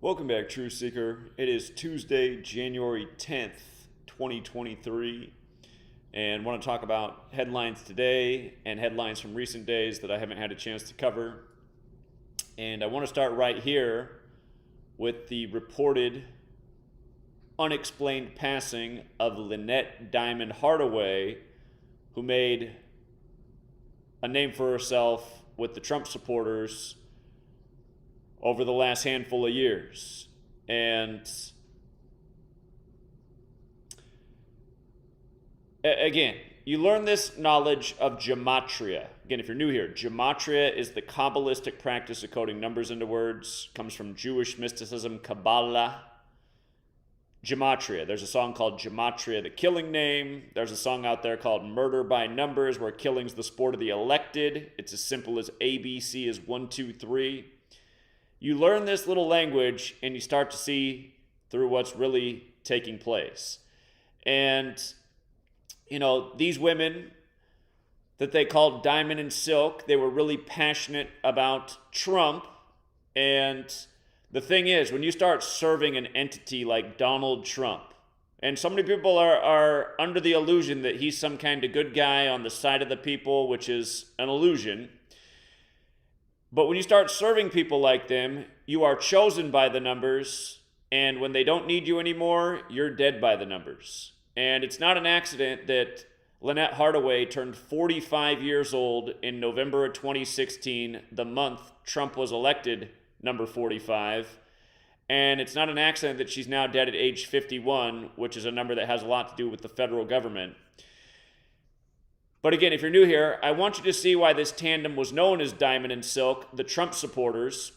Welcome back, Truth Seeker. It is Tuesday, January 10th, 2023, and want to talk about headlines today and headlines from recent days that I haven't had a chance to cover. And I want to start right here with the reported unexplained passing of Lynette Diamond Hardaway, who made a name for herself with the Trump supporters over the last handful of years. And again, you learn this knowledge of gematria. Again, if you're new here, gematria is the Kabbalistic practice of coding numbers into words. It comes from Jewish mysticism, Kabbalah. Gematria. There's a song called Gematria, the Killing Name. There's a song out there called Murder by Numbers, where killing's the sport of the elected. It's as simple as ABC is 1, 2, 3. You learn this little language and you start to see through what's really taking place. And, you know, these women that they called Diamond and Silk, they were really passionate about Trump. And the thing is, when you start serving an entity like Donald Trump, and so many people are under the illusion that he's some kind of good guy on the side of the people, which is an illusion. But when you start serving people like them, you are chosen by the numbers, and when they don't need you anymore, you're dead by the numbers. And it's not an accident that Lynette Hardaway turned 45 years old in November of 2016, the month Trump was elected number 45. And it's not an accident that she's now dead at age 51, which is a number that has a lot to do with the federal government. But again, if you're new here, I want you to see why this tandem was known as Diamond and Silk, the Trump supporters.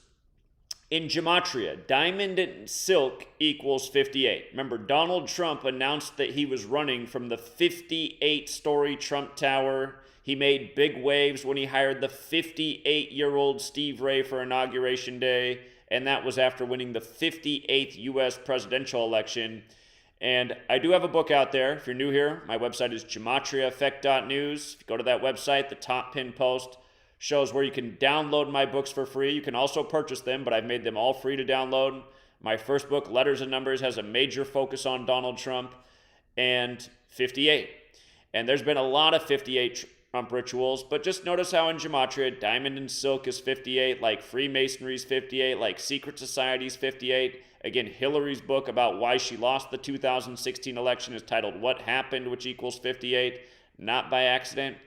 In gematria, Diamond and Silk equals 58. Remember, Donald Trump announced that he was running from the 58-story Trump Tower. He made big waves when he hired the 58-year-old Steve Ray for Inauguration Day, and that was after winning the 58th U.S. presidential election. And I do have a book out there. If you're new here, my website is GematriaEffect.News. If you go to that website, the top pin post shows where you can download my books for free. You can also purchase them, but I've made them all free to download. My first book, Letters and Numbers, has a major focus on Donald Trump and 58. And there's been a lot of 58 Trump rituals, but just notice how in gematria, Diamond and Silk is 58, like Freemasonry is 58, like Secret Society is 58. Again, Hillary's book about why she lost the 2016 election is titled What Happened, which equals 58, not by accident.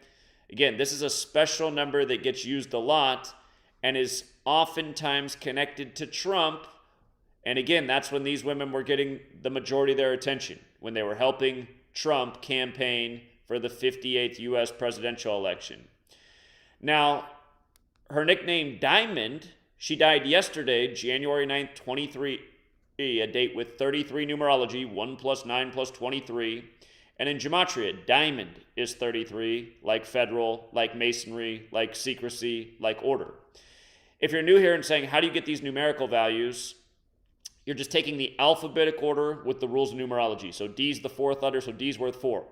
Again, this is a special number that gets used a lot and is oftentimes connected to Trump. And again, that's when these women were getting the majority of their attention, when they were helping Trump campaign for the 58th U.S. presidential election. Now, her nickname Diamond, she died yesterday, January 9th, 23, a date with 33 numerology, 1 + 9 + 23. And in gematria, Diamond is 33, like federal, like masonry, like secrecy, like order. If you're new here and saying, how do you get these numerical values? You're just taking the alphabetic order with the rules of numerology. So D's the fourth letter, so D's worth 4.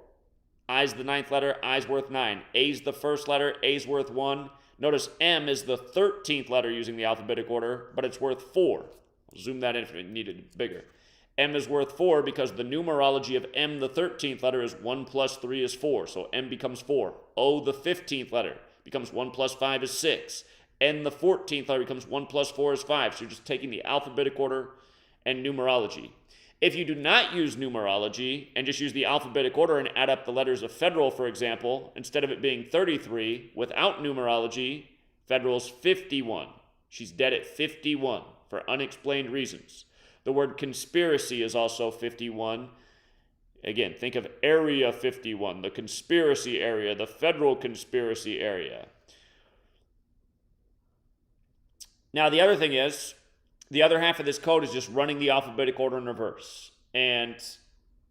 I's the ninth letter, I's worth 9. A's the first letter, A's worth 1. Notice M is the 13th letter using the alphabetic order, but it's worth 4. I'll zoom that in if it needed bigger. M is worth 4 because the numerology of M, the 13th letter, is 1 + 3 is 4. So M becomes 4. O, the 15th letter, becomes 1 + 5 is 6. N, the 14th letter, becomes 1 + 4 is 5. So you're just taking the alphabetic order and numerology. If you do not use numerology and just use the alphabetic order and add up the letters of federal, for example, instead of it being 33, without numerology, federal's 51. She's dead at 51 for unexplained reasons. The word conspiracy is also 51. Again, think of Area 51, the conspiracy area, the federal conspiracy area. Now, the other thing is, the other half of this code is just running the alphabetic order in reverse. And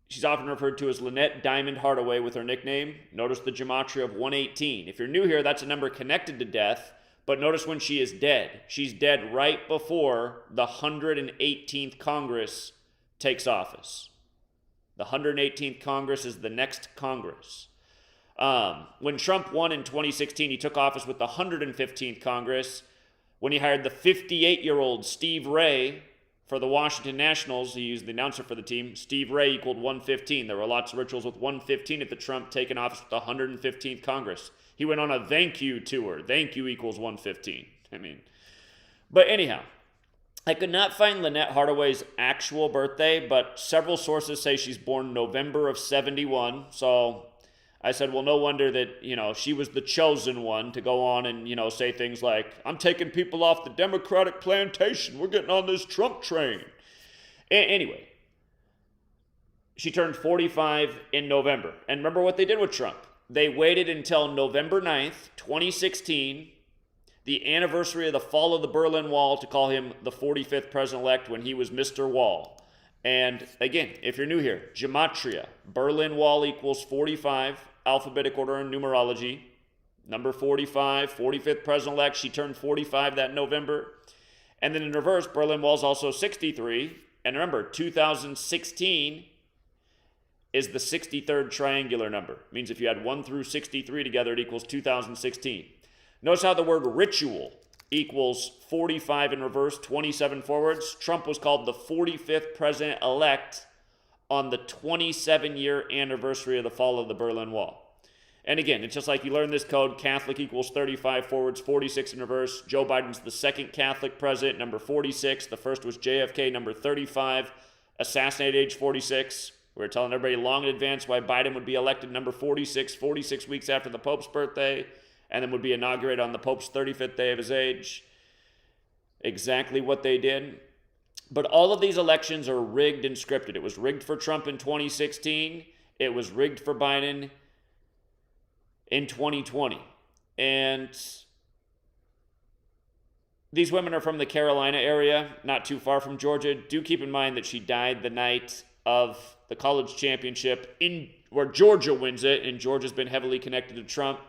she's often referred to as Lynette Diamond Hardaway with her nickname. Notice the gematria of 118. If you're new here, that's a number connected to death. But notice when she is dead. She's dead right before the 118th Congress takes office. The 118th Congress is the next Congress. When Trump won in 2016, he took office with the 115th Congress when he hired the 58-year-old Steve Ray for the Washington Nationals, he used the announcer for the team, Steve Ray equaled 115. There were lots of rituals with 115 at the Trump taking office with the 115th Congress. He went on a thank you tour. Thank you equals 115. But anyhow, I could not find Lynette Hardaway's actual birthday, but several sources say she's born November of 71. So I said, well, no wonder that, she was the chosen one to go on and, say things like, I'm taking people off the Democratic plantation. We're getting on this Trump train. Anyway, she turned 45 in November. And remember what they did with Trump. They waited until November 9th, 2016, the anniversary of the fall of the Berlin Wall, to call him the 45th president-elect when he was Mr. Wall. And again, if you're new here, Gematria, Berlin Wall equals 45, alphabetic order and numerology. Number 45, 45th president-elect, she turned 45 that November. And then in reverse, Berlin Wall is also 63. And remember, 2016 is the 63rd triangular number. It means if you add 1 through 63 together, it equals 2016. Notice how the word ritual equals 45 in reverse, 27 forwards. Trump was called the 45th president-elect on the 27-year anniversary of the fall of the Berlin Wall. And again, it's just like you learn this code, Catholic equals 35 forwards, 46 in reverse. Joe Biden's the second Catholic president, number 46. The first was JFK, number 35, assassinated age 46. We were telling everybody long in advance why Biden would be elected number 46, 46 weeks after the Pope's birthday, and then would be inaugurated on the Pope's 35th day of his age. Exactly what they did. But all of these elections are rigged and scripted. It was rigged for Trump in 2016. It was rigged for Biden in 2020. And these women are from the Carolina area, not too far from Georgia. Do keep in mind that she died the night of the college championship where Georgia wins it, and Georgia's been heavily connected to Trump.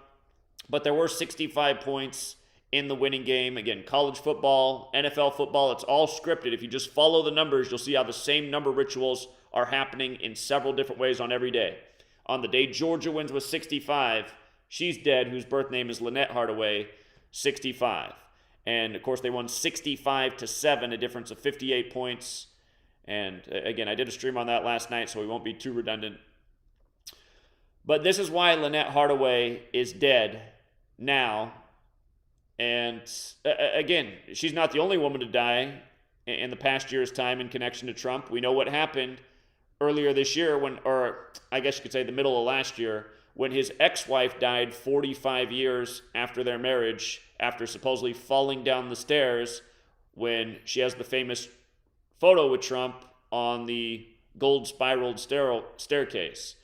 But there were 65 points in the winning game. Again, college football, NFL football, it's all scripted. If you just follow the numbers, you'll see how the same number rituals are happening in several different ways on every day. On the day Georgia wins with 65, she's dead, whose birth name is Lynette Hardaway, 65. And, of course, they won 65-7, a difference of 58 points. And, again, I did a stream on that last night, so we won't be too redundant. But this is why Lynette Hardaway is dead now. And again, she's not the only woman to die in the past year's time in connection to Trump. We know what happened earlier this year or I guess you could say the middle of last year, when his ex-wife died 45 years after their marriage, after supposedly falling down the stairs when she has the famous photo with Trump on the gold spiraled staircase.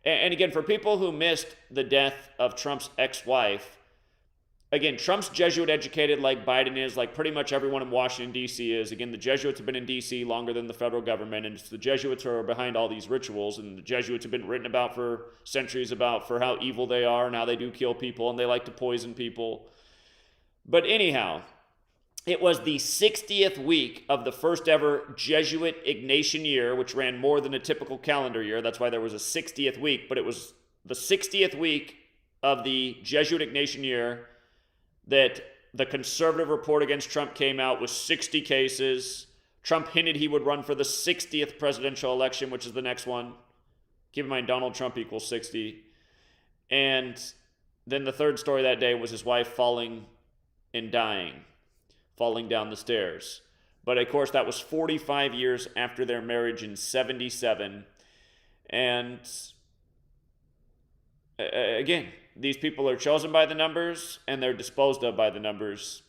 And again, for people who missed the death of Trump's ex-wife, again, Trump's Jesuit educated like Biden is, like pretty much everyone in Washington, D.C. is. Again, the Jesuits have been in D.C. longer than the federal government, and it's the Jesuits who are behind all these rituals, and the Jesuits have been written about for centuries for how evil they are and how they do kill people, and they like to poison people. But anyhow, it was the 60th week of the first ever Jesuit Ignatian year, which ran more than a typical calendar year. That's why there was a 60th week. But it was the 60th week of the Jesuit Ignatian year that the conservative report against Trump came out with 60 cases. Trump hinted he would run for the 60th presidential election, which is the next one. Keep in mind, Donald Trump equals 60. And then the third story that day was his wife falling and dying, falling down the stairs. But of course, that was 45 years after their marriage in 77. And again, these people are chosen by the numbers and they're disposed of by the numbers.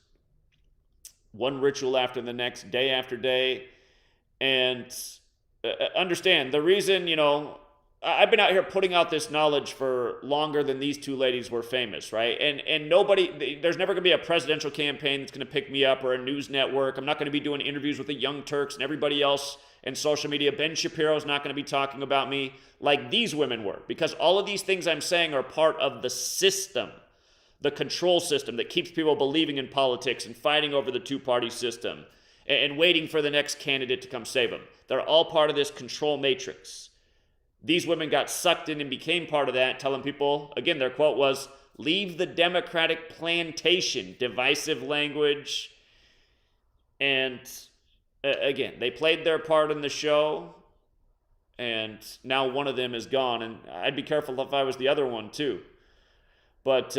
One ritual after the next, day after day. And understand, the reason, I've been out here putting out this knowledge for longer than these two ladies were famous, right? And nobody, there's never going to be a presidential campaign that's going to pick me up or a news network. I'm not going to be doing interviews with the Young Turks and everybody else in social media. Ben Shapiro's not going to be talking about me like these women were, because all of these things I'm saying are part of the system, the control system that keeps people believing in politics and fighting over the two-party system and waiting for the next candidate to come save them. They're all part of this control matrix. These women got sucked in and became part of that, telling people, again, their quote was, leave the Democratic plantation, divisive language. And Again, they played their part in the show, and now one of them is gone, and I'd be careful if I was the other one too. But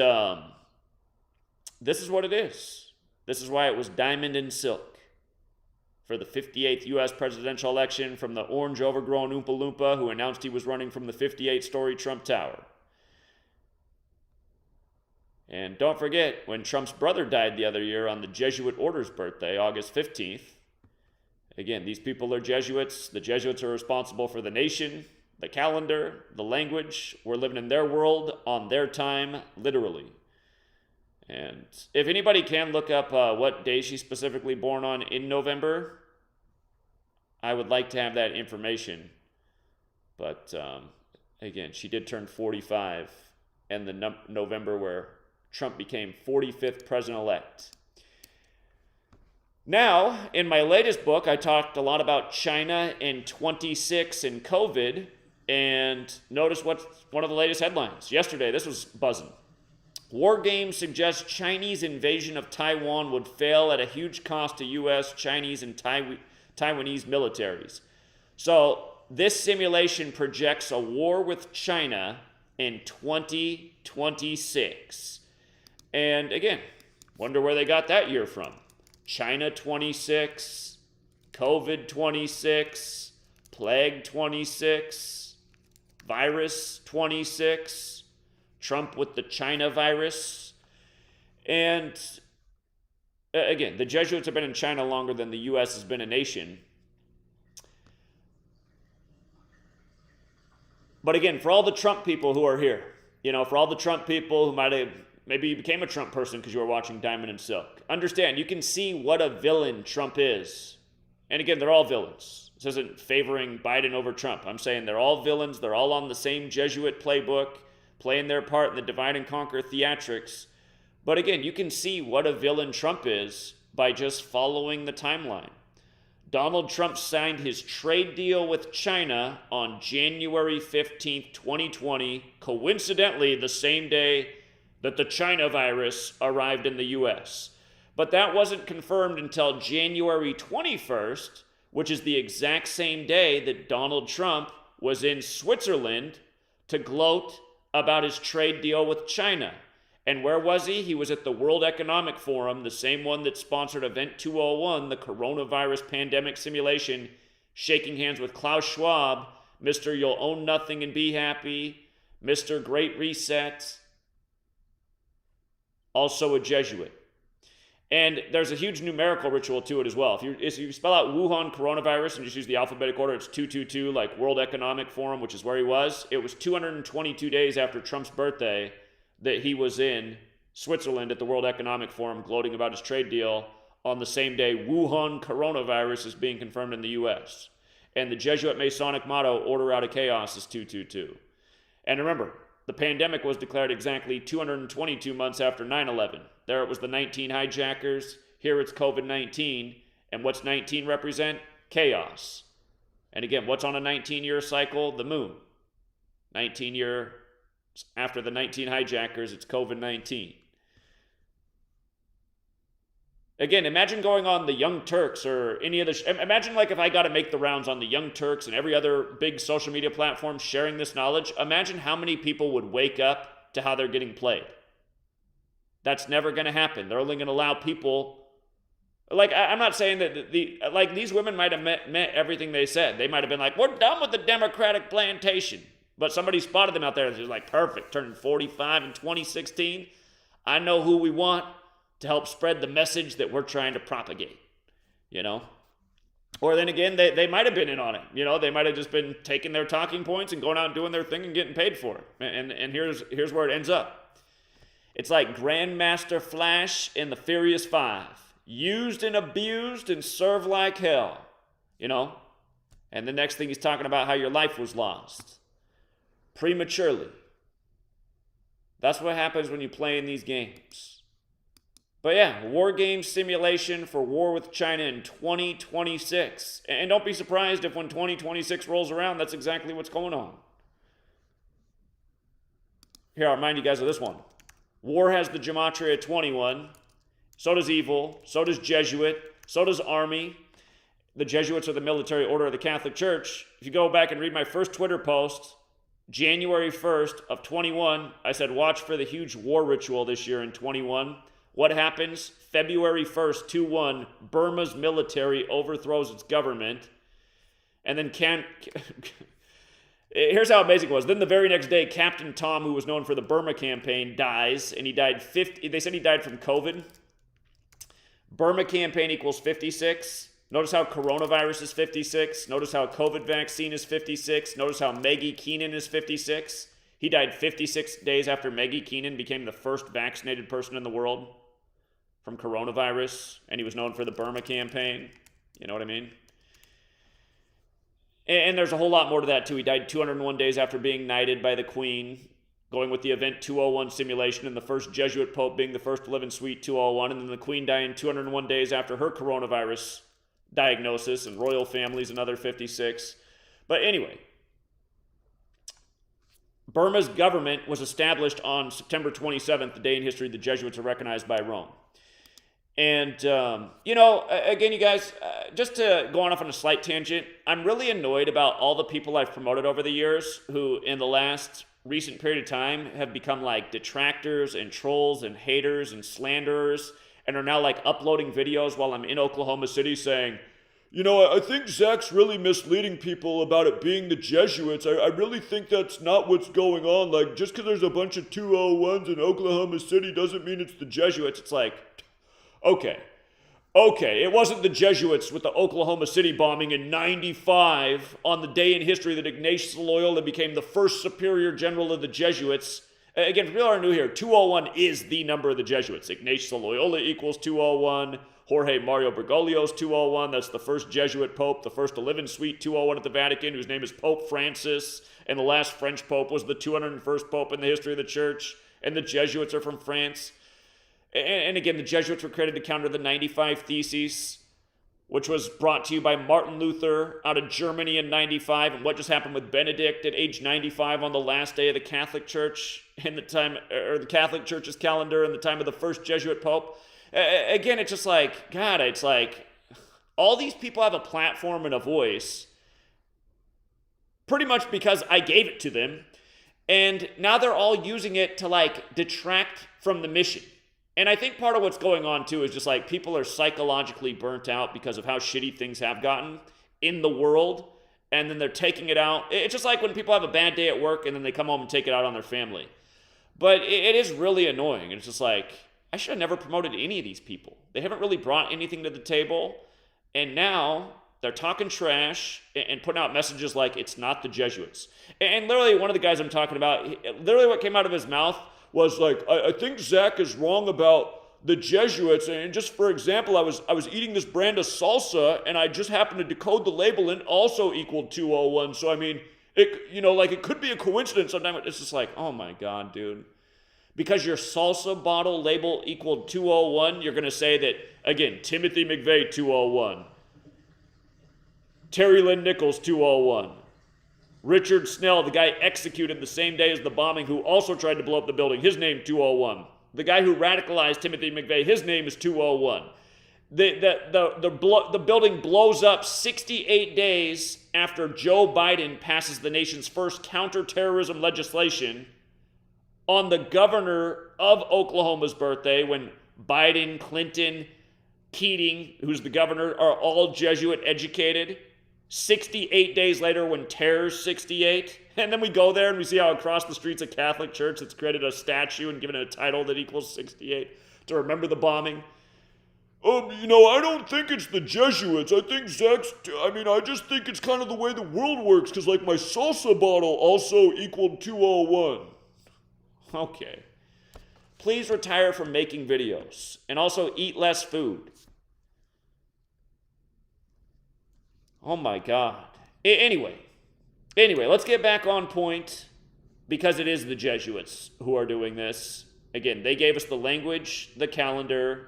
this is what it is. This is why it was diamond and silk for the 58th U.S. presidential election from the orange overgrown Oompa Loompa who announced he was running from the 58-story Trump Tower. And don't forget, when Trump's brother died the other year on the Jesuit order's birthday, August 15th, again, these people are Jesuits. The Jesuits are responsible for the nation, the calendar, the language. We're living in their world on their time, literally. And if anybody can look up what day she's specifically born on in November, I would like to have that information. But again, she did turn 45 in the November where Trump became 45th president-elect. Now, in my latest book, I talked a lot about China in 26 and COVID, and notice what's one of the latest headlines. Yesterday, this was buzzing. War Games suggests Chinese invasion of Taiwan would fail at a huge cost to U.S., Chinese, and Taiwanese militaries. So this simulation projects a war with China in 2026. And again, wonder where they got that year from. China 26, COVID 26, plague 26, virus 26, Trump with the China virus. And again, the Jesuits have been in China longer than the U.S. has been a nation. But again, for all the Trump people who are here, for all the Trump people who might have, maybe you became a Trump person because you were watching Diamond and Silk, understand, you can see what a villain Trump is. And again, they're all villains. This isn't favoring Biden over Trump. I'm saying they're all villains. They're all on the same Jesuit playbook, playing their part in the divide and conquer theatrics. But again, you can see what a villain Trump is by just following the timeline. Donald Trump signed his trade deal with China on January 15th, 2020, coincidentally the same day that the China virus arrived in the U.S. But that wasn't confirmed until January 21st, which is the exact same day that Donald Trump was in Switzerland to gloat about his trade deal with China. And where was he? He was at the World Economic Forum, the same one that sponsored Event 201, the coronavirus pandemic simulation, shaking hands with Klaus Schwab, Mr. You'll Own Nothing and Be Happy, Mr. Great Reset, also a Jesuit. And there's a huge numerical ritual to it as well. If you spell out Wuhan coronavirus and just use the alphabetic order, it's 222, like World Economic Forum, which is where he was. It was 222 days after Trump's birthday that he was in Switzerland at the World Economic Forum gloating about his trade deal on the same day Wuhan coronavirus is being confirmed in the U.S. And the Jesuit Masonic motto, order out of chaos, is 222. And remember, the pandemic was declared exactly 222 months after 9/11. There it was the 19 hijackers. Here it's COVID-19. And what's 19 represent? Chaos. And again, what's on a 19-year cycle? The moon. 19-year after the 19 hijackers, it's COVID-19. Again, imagine going on the Young Turks or any other... Imagine like if I got to make the rounds on the Young Turks and every other big social media platform sharing this knowledge. Imagine how many people would wake up to how they're getting played. That's never going to happen. They're only going to allow people... Like, I'm not saying that these women might have meant everything they said. They might have been like, we're done with the Democratic plantation. But somebody spotted them out there and they're like, perfect, turning 45 in 2016. I know who we want to help spread the message that we're trying to propagate, Or then again, they might have been in on it. They might have just been taking their talking points and going out and doing their thing and getting paid for it. And here's where it ends up. It's like Grandmaster Flash in the Furious Five. Used and abused and served like hell, And the next thing he's talking about how your life was lost. Prematurely. That's what happens when you play in these games. But yeah, war game simulation for war with China in 2026. And don't be surprised if when 2026 rolls around, that's exactly what's going on. Here, I'll remind you guys of this one. War has the Gematria 21. So does evil. So does Jesuit. So does army. the Jesuits are the military order of the Catholic Church. If you go back and read my first Twitter post, January 1st of 21, I said, watch for the huge war ritual this year in 21. What happens? February 1st, 2-1, Burma's military overthrows its government. And then here's how amazing it was. Then the very next day, Captain Tom, who was known for the Burma campaign, dies. And he died they said he died from COVID. Burma campaign equals 56. Notice how coronavirus is 56. Notice how COVID vaccine is 56. Notice how Maggie Keenan is 56. He died 56 days after Maggie Keenan became the first vaccinated person in the world from coronavirus. And he was known for the Burma campaign. You know what I mean? And there's a whole lot more to that, too. He died 201 days after being knighted by the Queen, going with the Event 201 simulation, and the first Jesuit Pope being the first to live in Suite 201, and then the Queen dying 201 days after her coronavirus diagnosis, and royal families another 56. But anyway, Burma's government was established on September 27th, the day in history the Jesuits are recognized by Rome. And, again, you guys, just to go off on a slight tangent, I'm really annoyed about all the people I've promoted over the years who, in the last recent period of time, have become like detractors and trolls and haters and slanderers, and are now like uploading videos while I'm in Oklahoma City saying, I think Zach's really misleading people about it being the Jesuits. I really think that's not what's going on. Like, just because there's a bunch of 201s in Oklahoma City doesn't mean it's the Jesuits. It's like, okay, it wasn't the Jesuits with the Oklahoma City bombing in 95 on the day in history that Ignatius Loyola became the first superior general of the Jesuits. Again, for people who are new here, 201 is the number of the Jesuits. Ignatius Loyola equals 201. Jorge Mario Bergoglio's 201. That's the first Jesuit Pope, the first to live in Suite 201 at the Vatican, whose name is Pope Francis. And the last French Pope was the 201st Pope in the history of the Church. And the Jesuits are from France. And again, the Jesuits were created to counter the 95 Theses, which was brought to you by Martin Luther out of Germany in 95. And what just happened with Benedict at age 95 on the last day of the Catholic Church in the time, or the Catholic Church's calendar in the time of the first Jesuit Pope. Again, it's just like, God, it's like all these people have a platform and a voice pretty much because I gave it to them. And now they're all using it to like detract from the mission. And I think part of what's going on, too, is just like people are psychologically burnt out because of how shitty things have gotten in the world. And then they're taking it out. It's just like when people have a bad day at work and then they come home and take it out on their family. But it is really annoying. It's just like, I should have never promoted any of these people. They haven't really brought anything to the table. And now they're talking trash and putting out messages like it's not the Jesuits. And literally one of the guys I'm talking about, literally what came out of his mouth was like, I think Zach is wrong about the Jesuits. And just for example, I was eating this brand of salsa and I just happened to decode the label and also equaled 201. So I mean, it could be a coincidence sometimes. It's just like, oh my God, dude. Because your salsa bottle label equaled 201, you're going to say that, again, Timothy McVeigh 201. Terry Lynn Nichols 201. Richard Snell, the guy executed the same day as the bombing, who also tried to blow up the building, his name 201. The guy who radicalized Timothy McVeigh, his name is 201. The building blows up 68 days after Joe Biden passes the nation's first counterterrorism legislation on the governor of Oklahoma's birthday, when Biden, Clinton, Keating, who's the governor, are all Jesuit educated. 68 days later when terror's 68. And then we go there and we see how across the streets a Catholic church that's created a statue and given it a title that equals 68 to remember the bombing. I don't think it's the Jesuits. I just think it's kind of the way the world works, because like my salsa bottle also equaled 201. Okay. Please retire from making videos and also eat less food. Oh my God. Anyway, let's get back on point, because it is the Jesuits who are doing this. Again, they gave us the language, the calendar,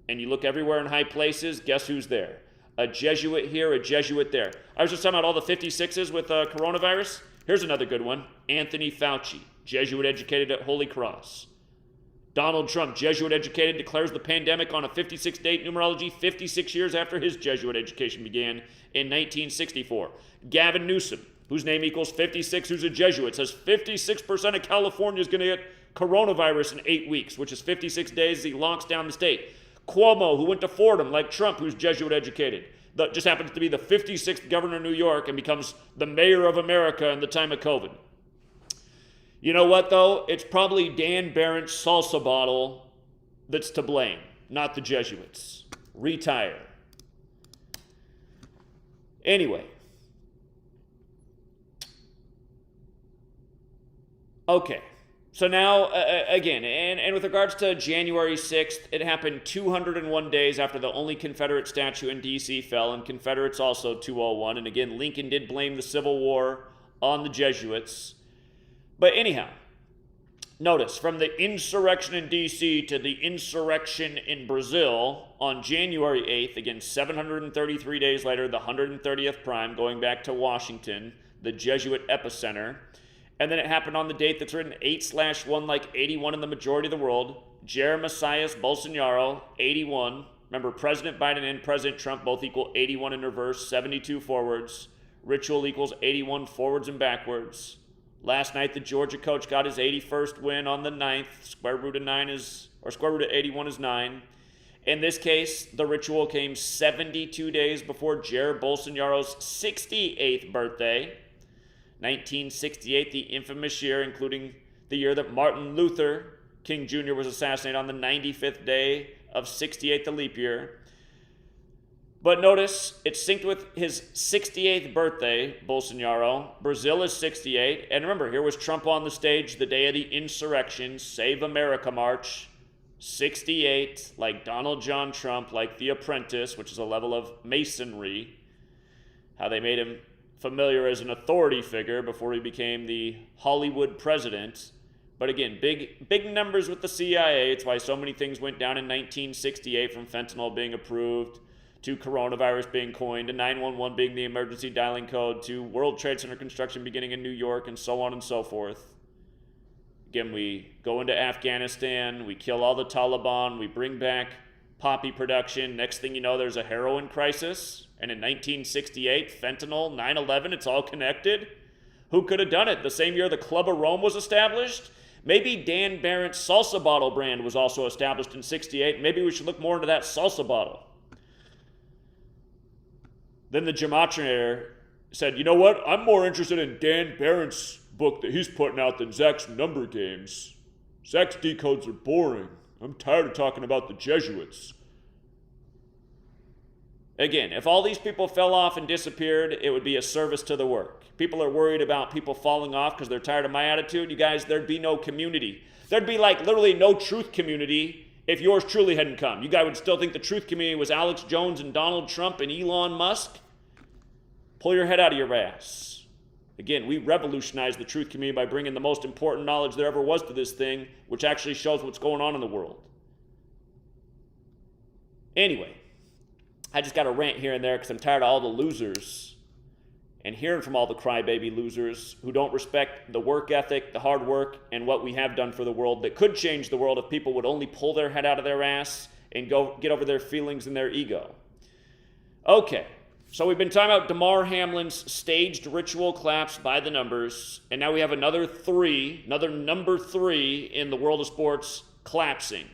and you look everywhere in high places, guess who's there? A Jesuit here, a Jesuit there. I was just talking about all the 56s with coronavirus. Here's another good one. Anthony Fauci, Jesuit educated at Holy Cross. Donald Trump, Jesuit educated, declares the pandemic on a 56-date numerology 56 years after his Jesuit education began in 1964. Gavin Newsom, whose name equals 56, who's a Jesuit, says 56% of California is going to get coronavirus in 8 weeks, which is 56 days as he locks down the state. Cuomo, who went to Fordham, like Trump, who's Jesuit educated, that just happens to be the 56th governor of New York and becomes the mayor of America in the time of COVID. You know what, though? It's probably Dan Barrett's salsa bottle that's to blame, not the Jesuits. Retire. Anyway. Okay. So now, again, and with regards to January 6th, it happened 201 days after the only Confederate statue in D.C. fell, and Confederates also 201. And again, Lincoln did blame the Civil War on the Jesuits. But anyhow, notice, from the insurrection in D.C. to the insurrection in Brazil on January 8th, again, 733 days later, the 130th prime, going back to Washington, the Jesuit epicenter. And then it happened on the date that's written 8/1, like 81 in the majority of the world. Jair Messias Bolsonaro, 81. Remember, President Biden and President Trump both equal 81 in reverse, 72 forwards. Ritual equals 81 forwards and backwards. Last night, the Georgia coach got his 81st win on the 9th. Square root of 81 is 9. In this case, the ritual came 72 days before Jair Bolsonaro's 68th birthday. 1968, the infamous year, including the year that Martin Luther King Jr. was assassinated on the 95th day of 68, the leap year. But notice, it's synced with his 68th birthday, Bolsonaro. Brazil is 68. And remember, here was Trump on the stage the day of the insurrection, Save America March. 68, like Donald John Trump, like The Apprentice, which is a level of masonry. How they made him familiar as an authority figure before he became the Hollywood president. But again, big numbers with the CIA. It's why so many things went down in 1968, from fentanyl being approved to coronavirus being coined, to 911 being the emergency dialing code, to World Trade Center construction beginning in New York, and so on and so forth. Again, we go into Afghanistan, we kill all the Taliban, we bring back poppy production. Next thing you know, there's a heroin crisis. And in 1968, fentanyl, 9/11, it's all connected. Who could have done it? The same year the Club of Rome was established? Maybe Dan Barrett's salsa bottle brand was also established in 68. Maybe we should look more into that salsa bottle. Then the Gematria said, you know what? I'm more interested in Dan Barrett's book that he's putting out than Zach's number games. Zach's decodes are boring. I'm tired of talking about the Jesuits. Again, if all these people fell off and disappeared, it would be a service to the work. People are worried about people falling off because they're tired of my attitude. You guys, there'd be no community. There'd be like literally no truth community if yours truly hadn't come. You guys would still think the truth community was Alex Jones and Donald Trump and Elon Musk. Pull your head out of your ass. Again, we revolutionized the truth community by bringing the most important knowledge there ever was to this thing, which actually shows what's going on in the world. Anyway, I just got to rant here and there because I'm tired of all the losers and hearing from all the crybaby losers who don't respect the work ethic, the hard work, and what we have done for the world that could change the world if people would only pull their head out of their ass and go get over their feelings and their ego. Okay, so we've been talking about Damar Hamlin's staged ritual collapse by the numbers, and now we have another number three in the world of sports collapsing.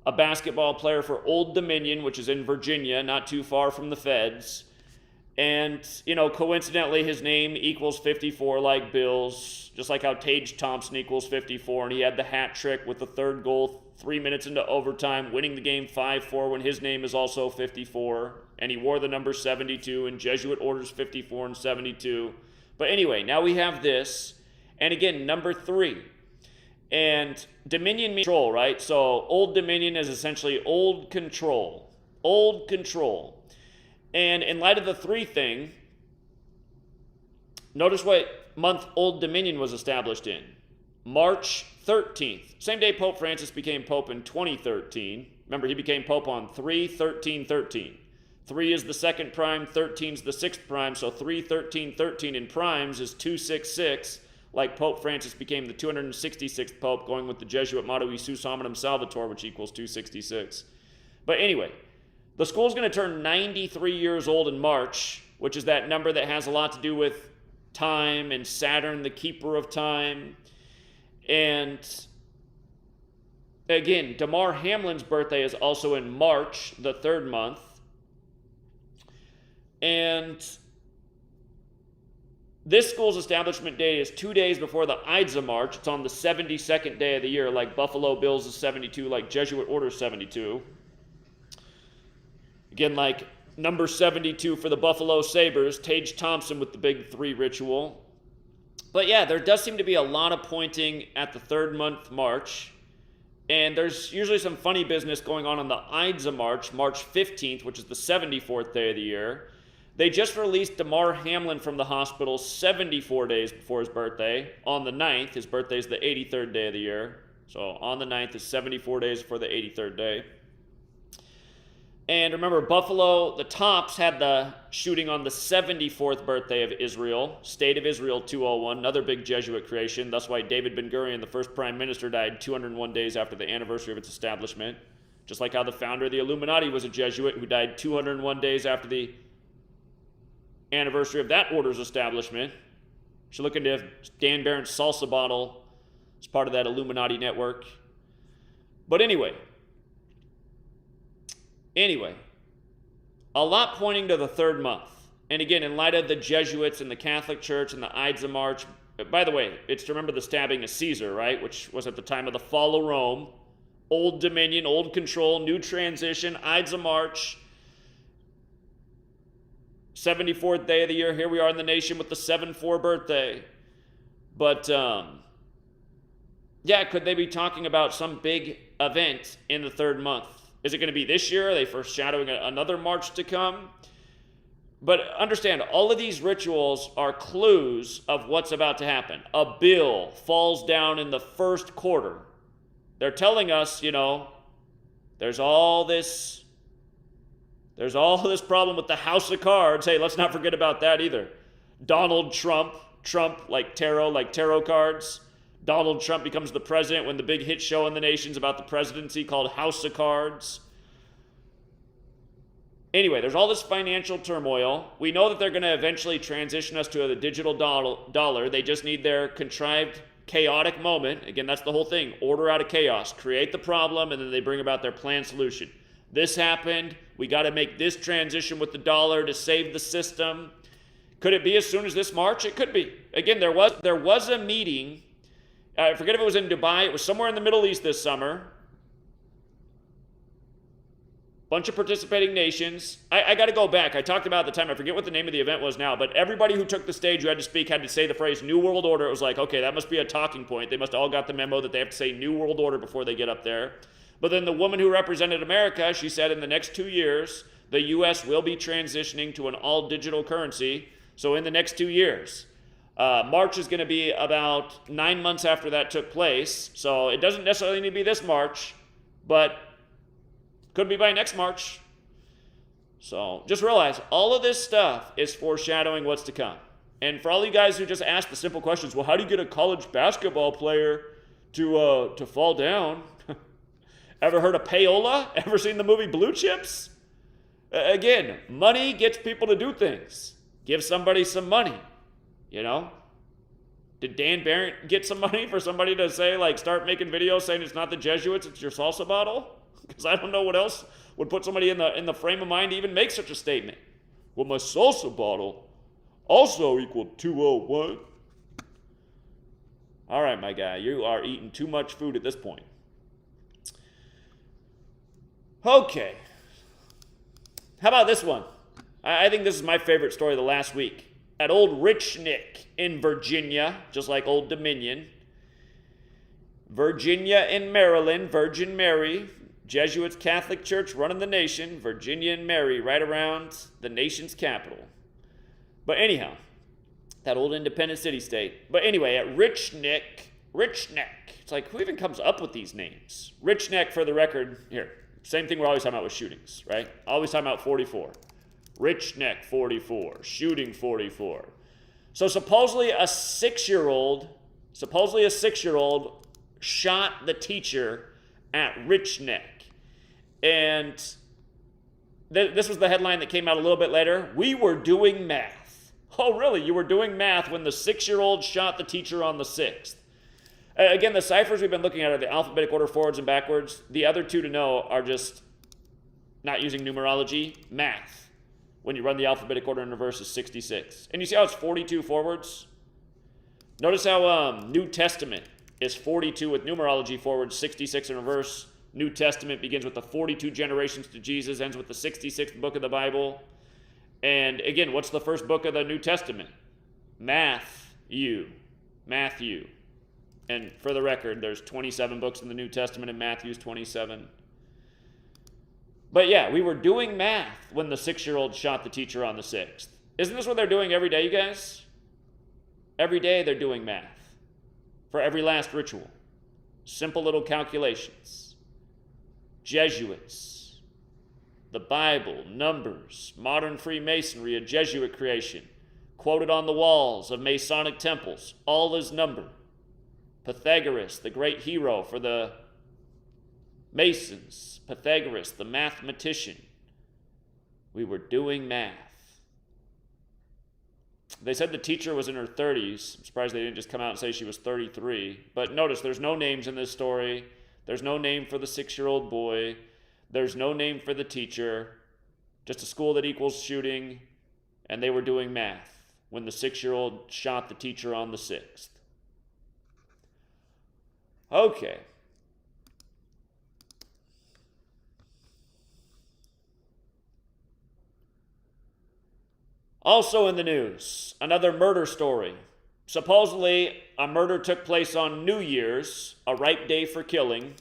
A basketball player for Old Dominion, which is in Virginia, not too far from the feds. And, coincidentally, his name equals 54 like Bill's, just like how Tage Thompson equals 54, and he had the hat trick with the third goal 3 minutes into overtime, winning the game 5-4 when his name is also 54, and he wore the number 72, and Jesuit orders 54 and 72. But anyway, now we have this, and again, number 3. And Dominion means control, right? So Old Dominion is essentially old control. Old control. And in light of the 3 thing, notice what month Old Dominion was established in. March 13th. Same day Pope Francis became Pope in 2013. Remember, he became Pope on 3/13/13. 3 is the second prime, 13 is the sixth prime, so 3/13/13 in primes is 266. like Pope Francis became the 266th Pope, going with the Jesuit motto, Isus Hominum Salvator, which equals 266. But anyway, the school's going to turn 93 years old in March, which is that number that has a lot to do with time and Saturn, the keeper of time. And again, Damar Hamlin's birthday is also in March, the third month. And this school's establishment day is 2 days before the Ides of March. It's on the 72nd day of the year, like Buffalo Bills is 72, like Jesuit Order is 72. Again, like number 72 for the Buffalo Sabres, Tage Thompson with the Big Three ritual. But yeah, there does seem to be a lot of pointing at the third month, March. And there's usually some funny business going on the Ides of March, March 15th, which is the 74th day of the year. They just released Damar Hamlin from the hospital 74 days before his birthday. On the 9th, his birthday is the 83rd day of the year. So on the 9th is 74 days before the 83rd day. And remember, Buffalo, the Tops had the shooting on the 74th birthday of Israel, State of Israel 201, another big Jesuit creation. That's why David Ben-Gurion, the first prime minister, died 201 days after the anniversary of its establishment. Just like how the founder of the Illuminati was a Jesuit who died 201 days after the anniversary of that order's establishment. You should look into Dan Barron's salsa bottle as part of that Illuminati network. But anyway, a lot pointing to the third month. And again, in light of the Jesuits and the Catholic Church and the Ides of March, by the way, it's to remember the stabbing of Caesar, right? Which was at the time of the fall of Rome. Old dominion, old control, new transition, Ides of March. 74th day of the year, here we are in the nation with the 7-4 birthday. But, yeah, could they be talking about some big event in the third month? Is it going to be this year? Are they foreshadowing another March to come? But understand, all of these rituals are clues of what's about to happen. A bill falls down in the first quarter. They're telling us, there's all this problem with the House of Cards. Hey, let's not forget about that either. Donald Trump, like tarot cards. Donald Trump becomes the president when the big hit show in the nation's about the presidency called House of Cards. Anyway, there's all this financial turmoil. We know that they're going to eventually transition us to the digital dollar. They just need their contrived chaotic moment. Again, that's the whole thing. Order out of chaos. Create the problem, and then they bring about their planned solution. This happened. We got to make this transition with the dollar to save the system. Could it be as soon as this March? It could be. Again, there was a meeting. I forget if it was in Dubai. It was somewhere in the Middle East this summer. Bunch of participating nations. I got to go back. I talked about at the time. I forget what the name of the event was now. But everybody who took the stage who had to speak had to say the phrase New World Order. It was like, okay, that must be a talking point. They must have all got the memo that they have to say New World Order before they get up there. But then the woman who represented America, she said in the next 2 years, the U.S. will be transitioning to an all-digital currency. So in the next 2 years. March is going to be about 9 months after that took place. So it doesn't necessarily need to be this March, but could be by next March. So just realize all of this stuff is foreshadowing what's to come. And for all you guys who just ask the simple questions, well, how do you get a college basketball player to fall down? Ever heard of payola? Ever seen the movie Blue Chips? Again, money gets people to do things. Give somebody some money. Did Dan Barron get some money for somebody to say, start making videos saying it's not the Jesuits, it's your salsa bottle? Because I don't know what else would put somebody in the frame of mind to even make such a statement. Well, my salsa bottle also equaled 201. All right, my guy, you are eating too much food at this point. Okay. How about this one? I think this is my favorite story of the last week. At Old Rich Nick in Virginia, just like Old Dominion. Virginia and Maryland, Virgin Mary, Jesuits, Catholic Church running the nation, Virginia and Mary right around the nation's capital. But anyhow, that old independent city-state. But anyway, at Rich Neck, it's like, who even comes up with these names? Rich Neck, for the record, here, same thing we're always talking about with shootings, right? Always talking about 44. Rich Neck 44, shooting 44. So supposedly a 6-year-old supposedly a 6-year-old, shot the teacher at Rich Neck. And this was the headline that came out a little bit later. We were doing math. Oh, really? You were doing math when the 6-year-old shot the teacher on the 6th. Again, the ciphers we've been looking at are the alphabetic order forwards and backwards. The other two to know are just not using numerology, math. When you run the alphabetic order in reverse is 66. And you see how it's 42 forwards? Notice how New Testament is 42 with numerology forwards, 66 in reverse. New Testament begins with the 42 generations to Jesus, ends with the 66th book of the Bible. And again, what's the first book of the New Testament? Matthew. And for the record, there's 27 books in the New Testament, and Matthew's 27. But yeah, we were doing math when the 6-year-old shot the teacher on the 6th. Isn't this what they're doing every day, you guys? Every day they're doing math for every last ritual. Simple little calculations. Jesuits, the Bible, numbers, modern Freemasonry, a Jesuit creation, quoted on the walls of Masonic temples, all is number. Pythagoras, the great hero for the Masons, Pythagoras, the mathematician. We were doing math. They said the teacher was in her 30s. I'm surprised they didn't just come out and say she was 33. But notice, there's no names in this story. There's no name for the 6-year-old boy. There's no name for the teacher. Just a school that equals shooting. And they were doing math when the 6-year-old shot the teacher on the 6th. Okay. Also in the news, another murder story. Supposedly, a murder took place on New Year's, a ripe day for killing.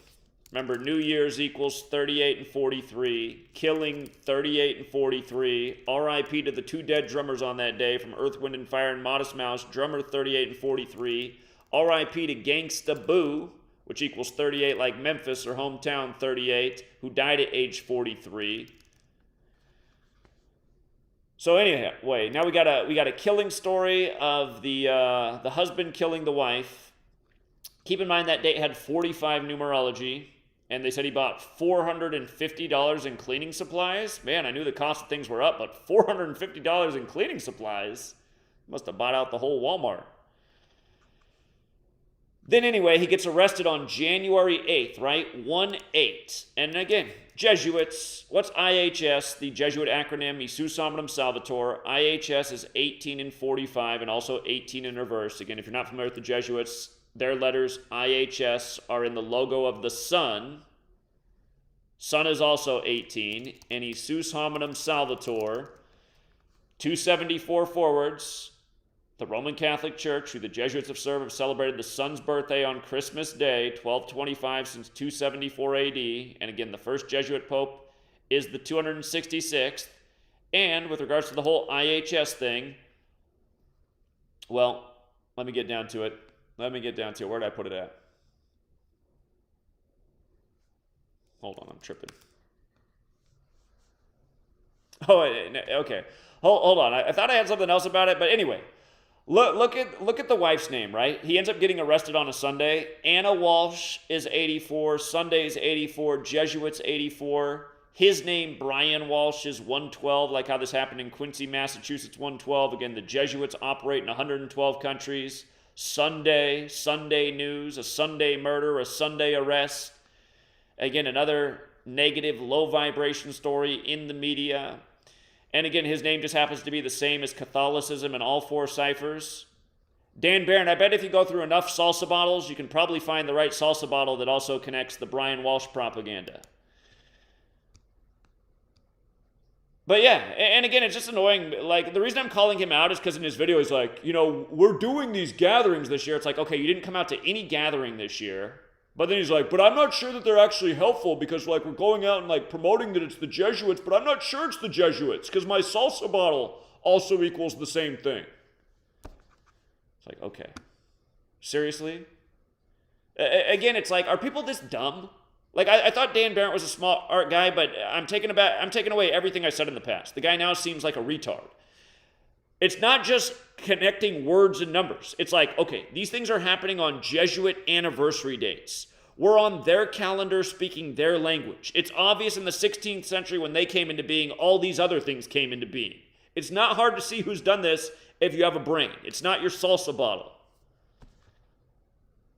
Remember, New Year's equals 38 and 43. Killing 38 and 43. R.I.P. to the 2 dead drummers on that day from Earth, Wind, and Fire and Modest Mouse, drummer 38 and 43. R.I.P. to Gangsta Boo, which equals 38 like Memphis or hometown 38, who died at age 43. So anyway, now we got a killing story of the husband killing the wife. Keep in mind that date had 45 numerology, and they said he bought $450 in cleaning supplies. Man, I knew the cost of things were up, but $450 in cleaning supplies? Must have bought out the whole Walmart. Then anyway, he gets arrested on January 8th, right? 1-8. And again, Jesuits. What's IHS? The Jesuit acronym, Isus Hominum Salvator. IHS is 18 and 45 and also 18 in reverse. Again, if you're not familiar with the Jesuits, their letters IHS are in the logo of the sun. Sun is also 18. And Isus Hominum Salvator, 274 forwards. The Roman Catholic Church, who the Jesuits have served, have celebrated the sun's birthday on Christmas Day, 1225 since 274 AD. And again, the first Jesuit pope is the 266th. And with regards to the whole IHS thing, well, let me get down to it. Where did I put it at? Hold on, I'm tripping. Oh, okay. Hold on. I thought I had something else about it, but anyway. Look at the wife's name, right? He ends up getting arrested on a Sunday. Anna Walsh is 84. Sunday's 84. Jesuits 84. His name, Brian Walsh, is 112, like how this happened in Quincy, Massachusetts, 112. Again, the Jesuits operate in 112 countries. Sunday news, a Sunday murder, a Sunday arrest. Again, another negative, low vibration story in the media. And again, his name just happens to be the same as Catholicism in all 4 ciphers. Dan Barron, I bet if you go through enough salsa bottles, you can probably find the right salsa bottle that also connects the Brian Walsh propaganda. But yeah, and again, it's just annoying. Like, the reason I'm calling him out is because in his video, he's like, we're doing these gatherings this year. It's like, okay, you didn't come out to any gathering this year. But then he's like, but I'm not sure that they're actually helpful because, like, we're going out and, like, promoting that it's the Jesuits, but I'm not sure it's the Jesuits because my salsa bottle also equals the same thing. It's like, okay. Seriously? Again, it's like, are people this dumb? Like, I thought Dan Barrett was a smart guy, but I'm taking away everything I said in the past. The guy now seems like a retard. It's not just connecting words and numbers. It's like, okay, these things are happening on Jesuit anniversary dates. We're on their calendar speaking their language. It's obvious in the 16th century when they came into being, all these other things came into being. It's not hard to see who's done this if you have a brain. It's not your salsa bottle.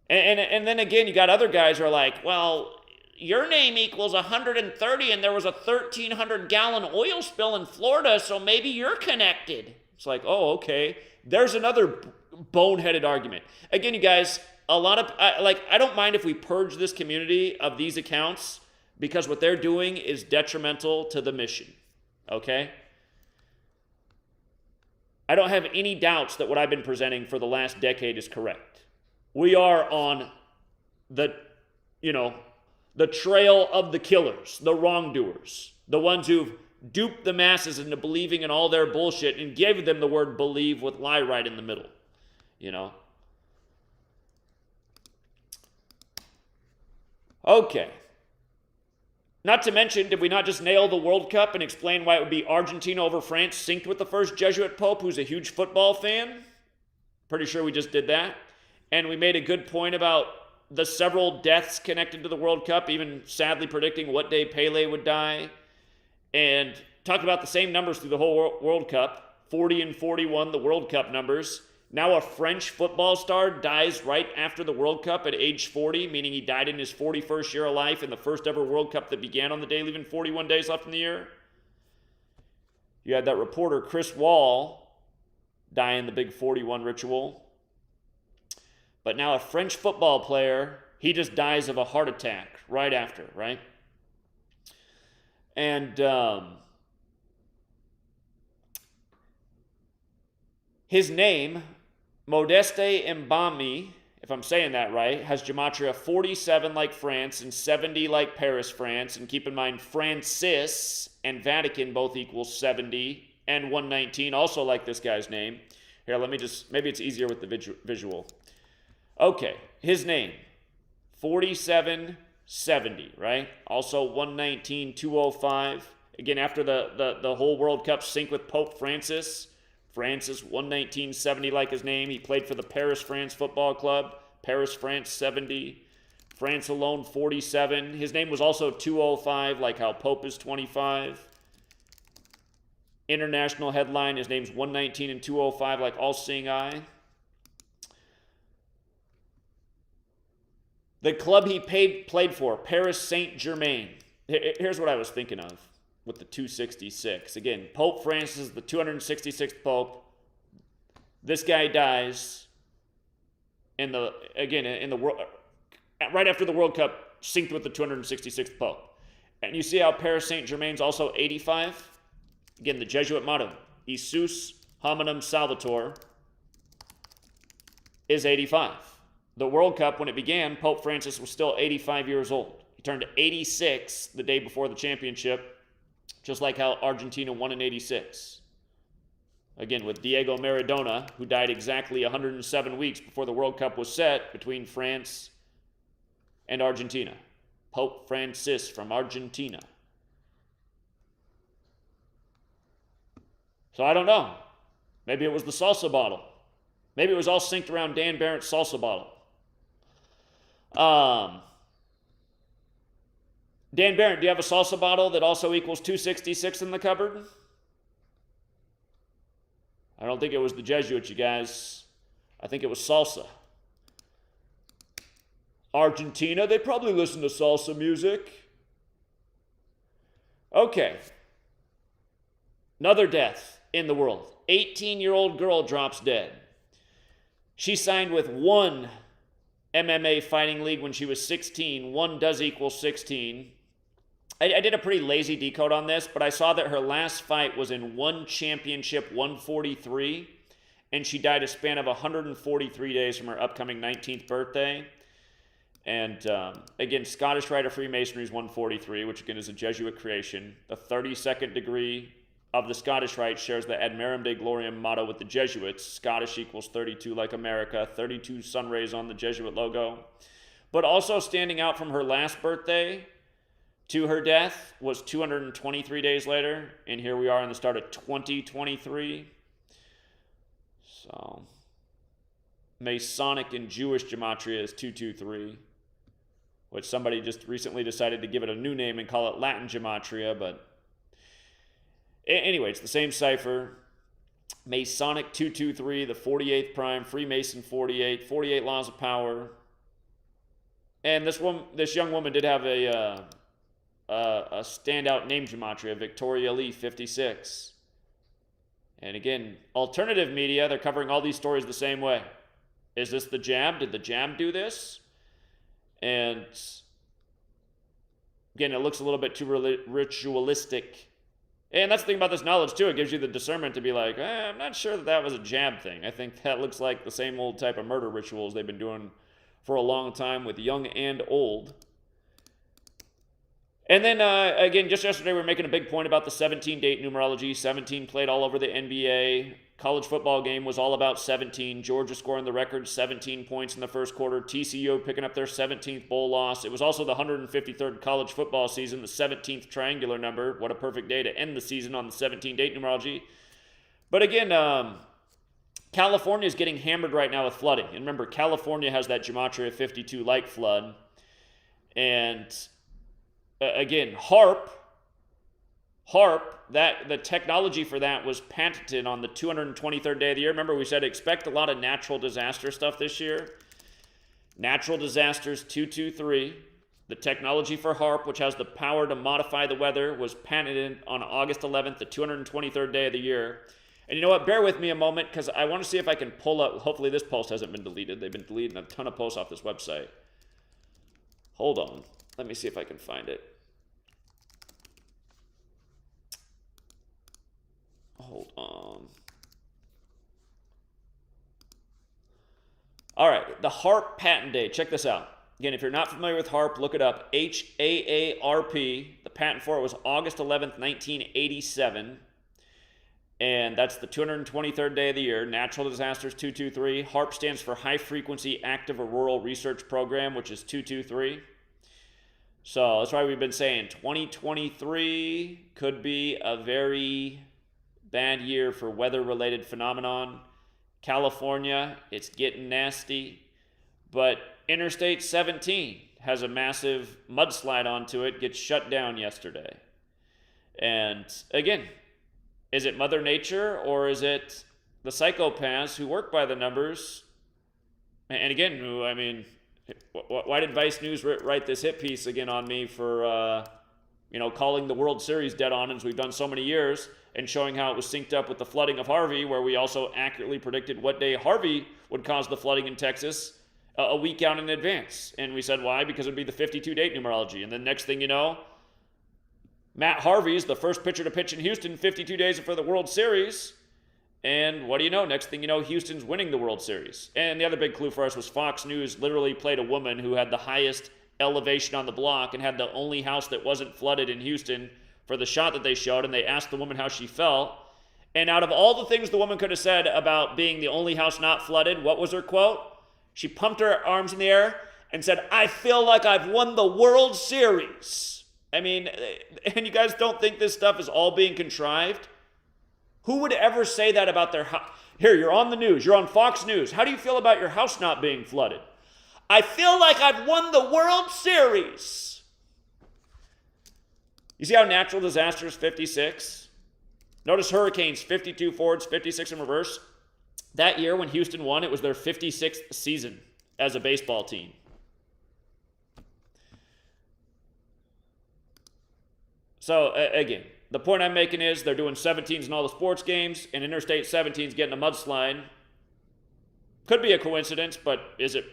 And then again, you got other guys who are like, well, your name equals 130 and there was a 1,300-gallon oil spill in Florida, so maybe you're connected. It's like, oh, okay. There's another boneheaded argument. Again, you guys, a lot of, I don't mind if we purge this community of these accounts because what they're doing is detrimental to the mission, okay? I don't have any doubts that what I've been presenting for the last decade is correct. We are on the trail of the killers, the wrongdoers, the ones who've duped the masses into believing in all their bullshit and gave them the word believe with lie right in the middle, Okay. Not to mention, did we not just nail the World Cup and explain why it would be Argentina over France synced with the first Jesuit Pope who's a huge football fan? Pretty sure we just did that. And we made a good point about the several deaths connected to the World Cup, even sadly predicting what day Pele would die. And talked about the same numbers through the whole World Cup, 40 and 41, the World Cup numbers. Now a French football star dies right after the World Cup at age 40, meaning he died in his 41st year of life in the first ever World Cup that began on the day, leaving 41 days left in the year. You had that reporter, Chris Wall, die in the big 41 ritual. But now a French football player, he just dies of a heart attack right after, right? And his name, Modeste Mbami, if I'm saying that right, has gematria 47 like France and 70 like Paris, France. And keep in mind, Francis and Vatican both equal 70 and 119, also like this guy's name. Here, let me just, maybe it's easier with the visual. Okay, his name, 4770, right? Also 119, 205. Again, after the whole World Cup sync with Pope Francis. Francis, 11970 like his name. He played for the Paris, France Football Club. Paris, France, 70. France alone, 47. His name was also 205, like how Pope is 25. International headline, his name's 119 and 205, like all-seeing eye. The club he played for, Paris Saint-Germain. Here's what I was thinking of with the 266. Again, Pope Francis is the 266th Pope. This guy dies in the world right after the World Cup, synced with the 266th Pope. And you see how Paris Saint-Germain's also 85? Again, the Jesuit motto, Isus hominum salvator, is 85. The World Cup, when it began, Pope Francis was still 85 years old. He turned 86 the day before the championship, just like how Argentina won in 86. Again, with Diego Maradona, who died exactly 107 weeks before the World Cup was set between France and Argentina. Pope Francis from Argentina. So I don't know. Maybe it was the salsa bottle. Maybe it was all synced around Dan Barrett's salsa bottle. Dan Barrett, do you have a salsa bottle that also equals 266 in the cupboard? I don't think it was the Jesuits, you guys. I think it was salsa. Argentina, they probably listen to salsa music. Okay. Another death in the world. 18-year-old girl drops dead. She signed with one MMA fighting league when she was 16. One does equal 16. I did a pretty lazy decode on this, but I saw that her last fight was in one championship 143, and she died a span of 143 days from her upcoming 19th birthday. And again, Scottish Rite of Freemasonry is 143, which again is a Jesuit creation. The 32nd degree of the Scottish Rite shares the Ad Merum Dei Gloriam motto with the Jesuits. Scottish equals 32 like America, 32 sun rays on the Jesuit logo. But also standing out from her last birthday to her death was 223 days later, and here we are in the start of 2023. So, Masonic and Jewish gematria is 223, which somebody just recently decided to give it a new name and call it Latin gematria, but anyway, it's the same cipher. Masonic 223, the 48th prime, Freemason 48, 48 laws of power. And this young woman did have a standout name gematria, Victoria Lee 56. And again, alternative media, they're covering all these stories the same way. Is this the jab? Did the jab do this? And again, it looks a little bit too ritualistic. And that's the thing about this knowledge, too. It gives you the discernment to be like, I'm not sure that was a jab thing. I think that looks like the same old type of murder rituals they've been doing for a long time with young and old. And then, again, just yesterday we were making a big point about the 17 date numerology. 17 played all over the NBA. College football game was all about 17. Georgia scoring the record 17 points in the first quarter. TCU picking up their 17th bowl loss. It was also the 153rd college football season, the 17th triangular number. What a perfect day to end the season on the 17 date numerology. But again, California is getting hammered right now with flooding. And remember, California has that Gematria 52 light flood. And again, HARP, that the technology for that was patented on the 223rd day of the year. Remember, we said expect a lot of natural disaster stuff this year. Natural disasters 223. The technology for HARP, which has the power to modify the weather, was patented on August 11th, the 223rd day of the year. And you know what? Bear with me a moment, because I want to see if I can pull up. Hopefully this post hasn't been deleted. They've been deleting a ton of posts off this website. Hold on. Let me see if I can find it. Hold on. All right, the HARP patent day. Check this out. Again, if you're not familiar with HARP, look it up. HAARP. The patent for it was August 11th, 1987. And that's the 223rd day of the year. Natural disasters 223. HARP stands for High Frequency Active Auroral Research Program, which is 223. So that's why we've been saying 2023 could be a very bad year for weather-related phenomenon. California, it's getting nasty. But Interstate 17 has a massive mudslide onto it, gets shut down yesterday. And again, is it Mother Nature or is it the psychopaths who work by the numbers? And again, I mean, why did Vice News write this hit piece again on me for, calling the World Series dead on, as we've done so many years, and showing how it was synced up with the flooding of Harvey, where we also accurately predicted what day Harvey would cause the flooding in Texas a week out in advance. And we said why? Because it would be the 52 date numerology. And then next thing you know, Matt Harvey's the first pitcher to pitch in Houston 52 days for the World Series. And what do you know? Next thing you know, Houston's winning the World Series. And the other big clue for us was Fox News literally played a woman who had the highest elevation on the block and had the only house that wasn't flooded in Houston for the shot that they showed, and they asked the woman how she felt. And out of all the things the woman could have said about being the only house not flooded, what was her quote? She pumped her arms in the air and said, "I feel like I've won the World Series." I mean, and you guys don't think this stuff is all being contrived? Who would ever say that about their house? Here, you're on the news. You're on Fox News. How do you feel about your house not being flooded? I feel like I've won the World Series. You see how natural disasters 56? Notice hurricanes 52 forwards, 56 in reverse. That year when Houston won, it was their 56th season as a baseball team. So again, the point I'm making is they're doing 17s in all the sports games, and Interstate 17's getting a mudslide. Could be a coincidence, but is it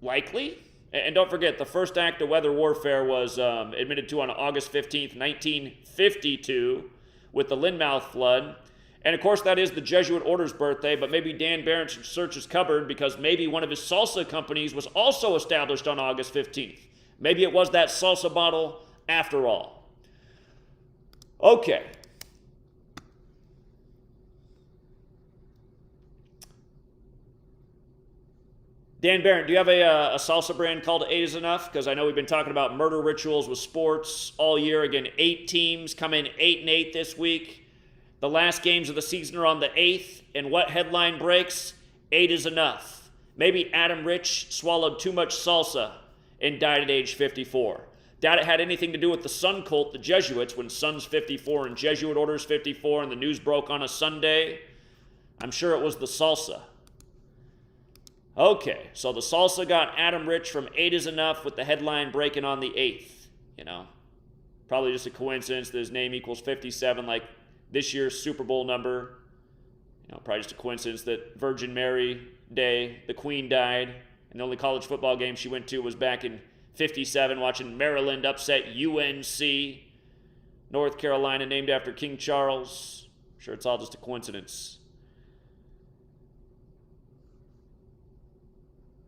likely? And don't forget, the first act of weather warfare was admitted to on August 15th, 1952, with the Lynmouth flood. And of course, that is the Jesuit order's birthday, but maybe Dan Barron should search his cupboard, because maybe one of his salsa companies was also established on August 15th. Maybe it was that salsa bottle after all. Okay. Dan Barron, do you have a salsa brand called 8 is Enough? Because I know we've been talking about murder rituals with sports all year. Again, 8 teams come in 8-8 this week. The last games of the season are on the 8th, and what headline breaks? 8 is enough. Maybe Adam Rich swallowed too much salsa and died at age 54. Doubt it had anything to do with the Sun cult, the Jesuits, when Sun's 54 and Jesuit orders 54 and the news broke on a Sunday. I'm sure it was the salsa. Okay, so the salsa got Adam Rich from 8 is enough with the headline breaking on the 8th. You know, probably just a coincidence that his name equals 57, like this year's Super Bowl number. You know, probably just a coincidence that Virgin Mary Day, the Queen died, and the only college football game she went to was back in 57, watching Maryland upset UNC. North Carolina named after King Charles. I'm sure it's all just a coincidence.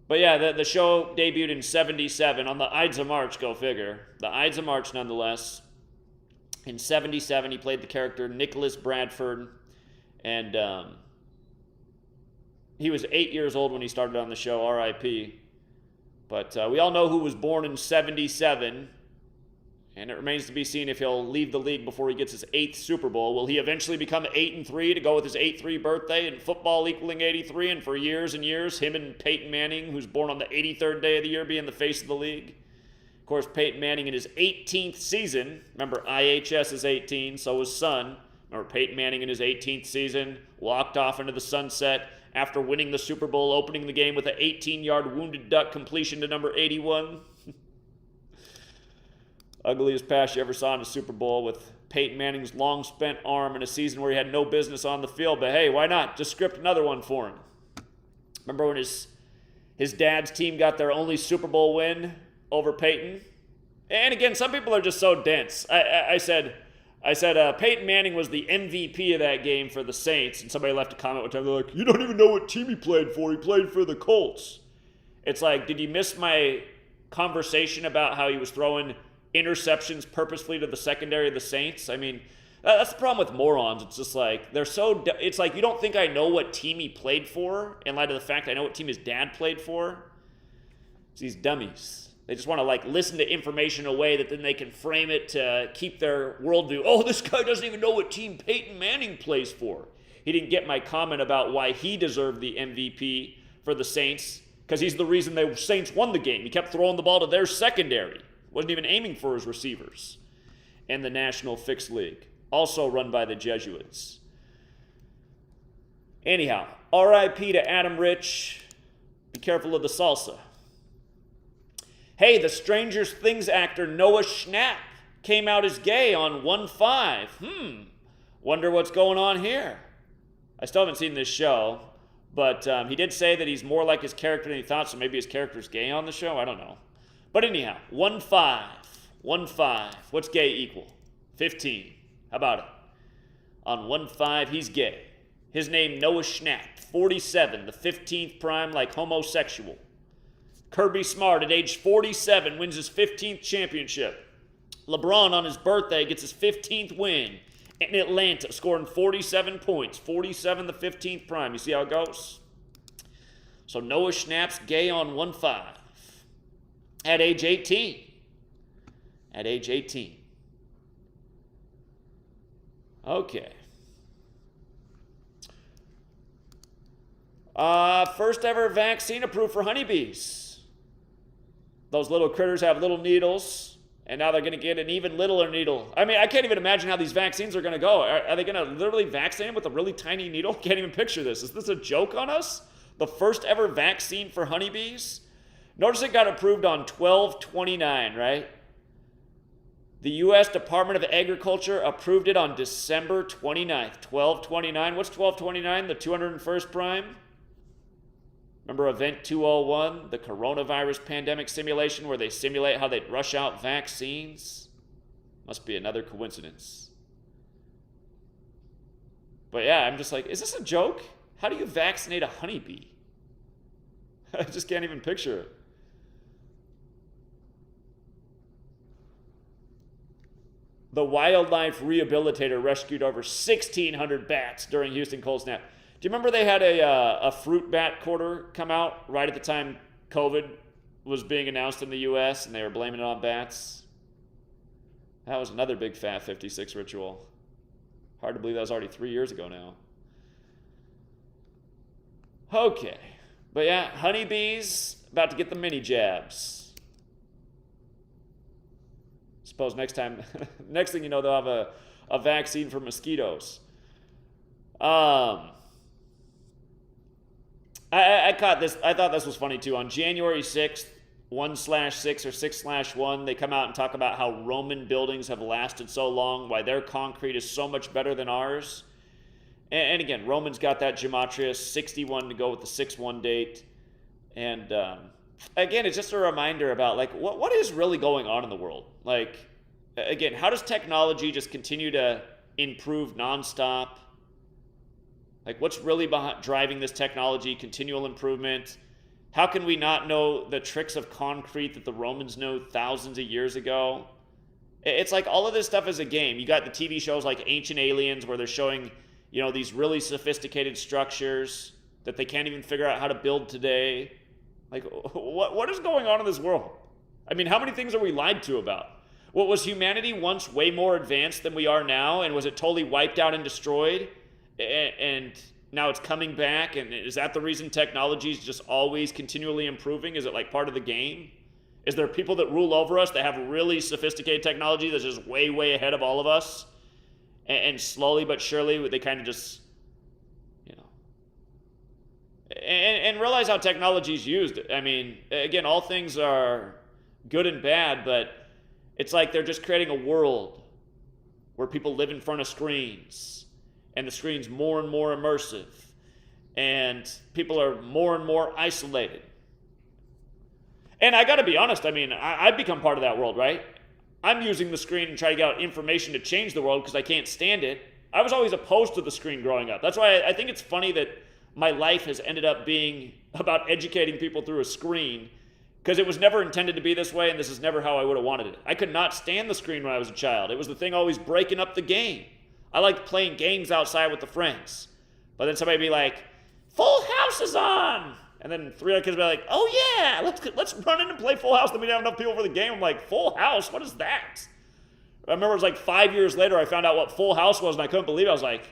But yeah, the show debuted in 77 on the Ides of March, go figure. The Ides of March, nonetheless. In 77, he played the character Nicholas Bradford, and he was 8 years old when he started on the show, R.I.P. But we all know who was born in 77, and it remains to be seen if he'll leave the league before he gets his 8th Super Bowl. Will he eventually become 8-3 to go with his 8-3 birthday and football equaling 83, and for years and years, him and Peyton Manning, who's born on the 83rd day of the year, being the face of the league? Of course, Peyton Manning in his 18th season, remember IHS is 18, so was Sun. Remember Peyton Manning in his 18th season walked off into the sunset after winning the Super Bowl, opening the game with an 18-yard wounded duck completion to number 81. Ugliest pass you ever saw in a Super Bowl, with Peyton Manning's long-spent arm in a season where he had no business on the field. But hey, why not? Just script another one for him. Remember when his dad's team got their only Super Bowl win over Peyton? And again, some people are just so dense. I said Peyton Manning was the MVP of that game for the Saints, and somebody left a comment one time. They're like, "You don't even know what team he played for. He played for the Colts." It's like, did you miss my conversation about how he was throwing interceptions purposefully to the secondary of the Saints? I mean, that's the problem with morons. It's just like, it's like, you don't think I know what team he played for in light of the fact I know what team his dad played for? It's these dummies. They just want to like listen to information in a way that then they can frame it to keep their worldview. Oh, this guy doesn't even know what team Peyton Manning plays for. He didn't get my comment about why he deserved the MVP for the Saints, because he's the reason the Saints won the game. He kept throwing the ball to their secondary. Wasn't even aiming for his receivers. And the National Fixed League, also run by the Jesuits. Anyhow, R.I.P. to Adam Rich. Be careful of the salsa. Hey, the Stranger Things actor Noah Schnapp came out as gay on 1/5. Wonder what's going on here. I still haven't seen this show, but he did say that he's more like his character than he thought, so maybe his character's gay on the show. I don't know. But anyhow, 1/5. What's gay equal? 15. How about it? On 1/5, he's gay. His name, Noah Schnapp, 47, the 15th prime, like homosexual. Kirby Smart, at age 47, wins his 15th championship. LeBron, on his birthday, gets his 15th win in Atlanta, scoring 47 points. 47, the 15th prime. You see how it goes? So Noah Schnapp's gay on 1/5. At age 18. At age 18. Okay. First ever vaccine approved for honeybees. Those little critters have little needles, and now they're going to get an even littler needle. I mean, I can't even imagine how these vaccines are going to go. Are they going to literally vaccinate them with a really tiny needle? Can't even picture this. Is this a joke on us? The first ever vaccine for honeybees? Notice it got approved on 12/29, right? The U.S. Department of Agriculture approved it on December 29th, 12/29. What's 12/29? The 201st prime? Remember Event 201, the coronavirus pandemic simulation where they simulate how they'd rush out vaccines? Must be another coincidence. But yeah, I'm just like, is this a joke? How do you vaccinate a honeybee? I just can't even picture it. The wildlife rehabilitator rescued over 1,600 bats during Houston cold snap. Do you remember they had a fruit bat quarter come out right at the time COVID was being announced in the U.S. and they were blaming it on bats? That was another big fat 56 ritual. Hard to believe that was already 3 years ago now. Okay. But yeah, honeybees about to get the mini jabs. Suppose next time, next thing you know, they'll have a vaccine for mosquitoes. I caught this. I thought this was funny too. On January 6th, 1/6 or 6/1, they come out and talk about how Roman buildings have lasted so long, why their concrete is so much better than ours. And again, Romans got that gematria 61 to go with the 6/1 date. And again, it's just a reminder about like what is really going on in the world. Like, again, how does technology just continue to improve nonstop? Like, what's really driving this technology, continual improvement? How can we not know the tricks of concrete that the Romans knew thousands of years ago? It's like all of this stuff is a game. You got the TV shows like Ancient Aliens where they're showing, you know, these really sophisticated structures that they can't even figure out how to build today. Like, what is going on in this world? I mean, how many things are we lied to about? What, was humanity once way more advanced than we are now? And was it totally wiped out and destroyed? And now it's coming back? And is that the reason technology is just always continually improving? Is it like part of the game? Is there people that rule over us that have really sophisticated technology that's just way, way ahead of all of us? And slowly but surely, they kind of just, you know, and realize how technology is used. I mean, again, all things are good and bad, but it's like they're just creating a world where people live in front of screens, and the screen's more and more immersive, and people are more and more isolated. And I got to be honest, I mean, I've become part of that world, right? I'm using the screen and trying to get information to change the world because I can't stand it. I was always opposed to the screen growing up. That's why I think it's funny that my life has ended up being about educating people through a screen, because it was never intended to be this way, and this is never how I would have wanted it. I could not stand the screen when I was a child. It was the thing always breaking up the game. I liked playing games outside with the friends. But then somebody would be like, Full House is on! And then 3 other kids would be like, oh yeah, let's run in and play Full House. Then we didn't have enough people for the game. I'm like, Full House? What is that? I remember it was like 5 years later I found out what Full House was, and I couldn't believe it. I was like,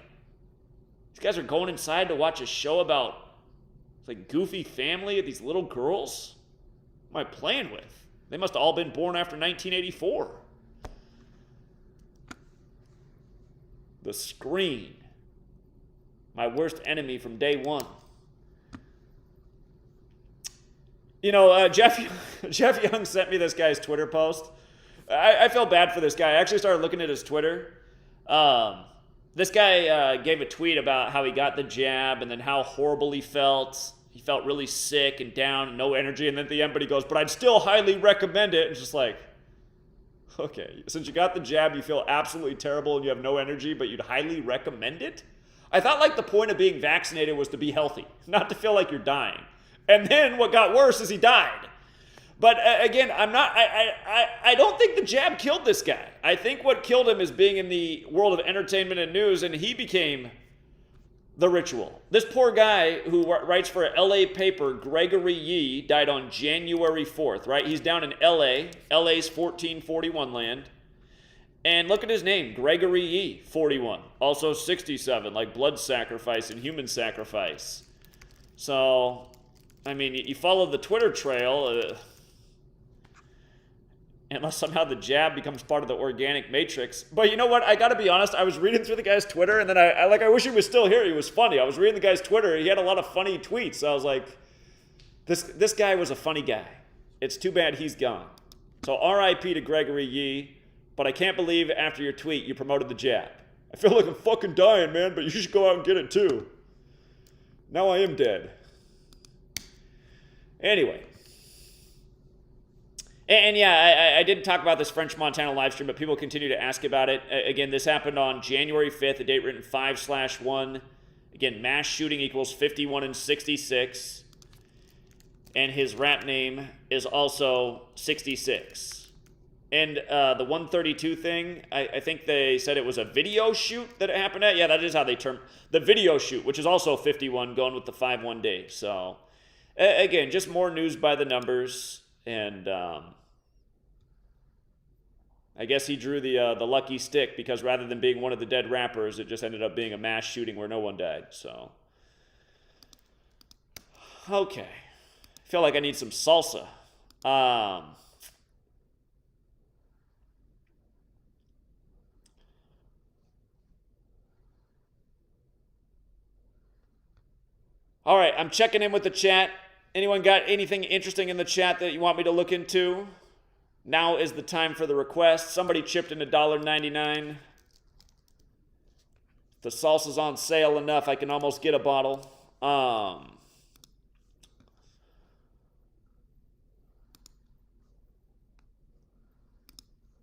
these guys are going inside to watch a show about like goofy family of these little girls? What am I playing with? They must have all been born after 1984. The screen. My worst enemy from day one. You know, Jeff Young sent me this guy's Twitter post. I feel bad for this guy. I actually started looking at his Twitter. This guy gave a tweet about how he got the jab and then how horrible he felt. He felt really sick and down and no energy. And then at the end, but he goes, but I'd still highly recommend it. And it's just like, okay, since you got the jab, you feel absolutely terrible and you have no energy, but you'd highly recommend it? I thought like the point of being vaccinated was to be healthy, not to feel like you're dying. And then what got worse is he died. But again, I don't think the jab killed this guy. I think what killed him is being in the world of entertainment and news, and he became the ritual. This poor guy who writes for a LA paper, Gregory Yee, died on January 4th, right? He's down in LA. LA's 1441 land. And look at his name, Gregory Yee, 41. Also 67, like blood sacrifice and human sacrifice. So, I mean, you follow the Twitter trail, unless somehow the jab becomes part of the organic matrix. But you know what? I got to be honest. I was reading through the guy's Twitter, and then I wish he was still here. He was funny. I was reading the guy's Twitter. He had a lot of funny tweets. So I was like, this guy was a funny guy. It's too bad he's gone. So R.I.P. to Gregory Yee. But I can't believe after your tweet you promoted the jab. I feel like I'm fucking dying, man, but you should go out and get it too. Now I am dead. Anyway. And yeah, I did talk about this French Montana live stream, but people continue to ask about it. Again, this happened on January 5th, a date written 5/1. Again, mass shooting equals 51 and 66. And his rap name is also 66. And the 132 thing, I think they said it was a video shoot that it happened at. Yeah, that is how they term the video shoot, which is also 51, going with the 5/1 date. So, again, just more news by the numbers. And I guess he drew the lucky stick because rather than being one of the dead rappers, it just ended up being a mass shooting where no one died. So, okay. I feel like I need some salsa. All right, I'm checking in with the chat. Anyone got anything interesting in the chat that you want me to look into? Now is the time for the request. Somebody chipped in $1.99. The salsa's on sale enough, I can almost get a bottle.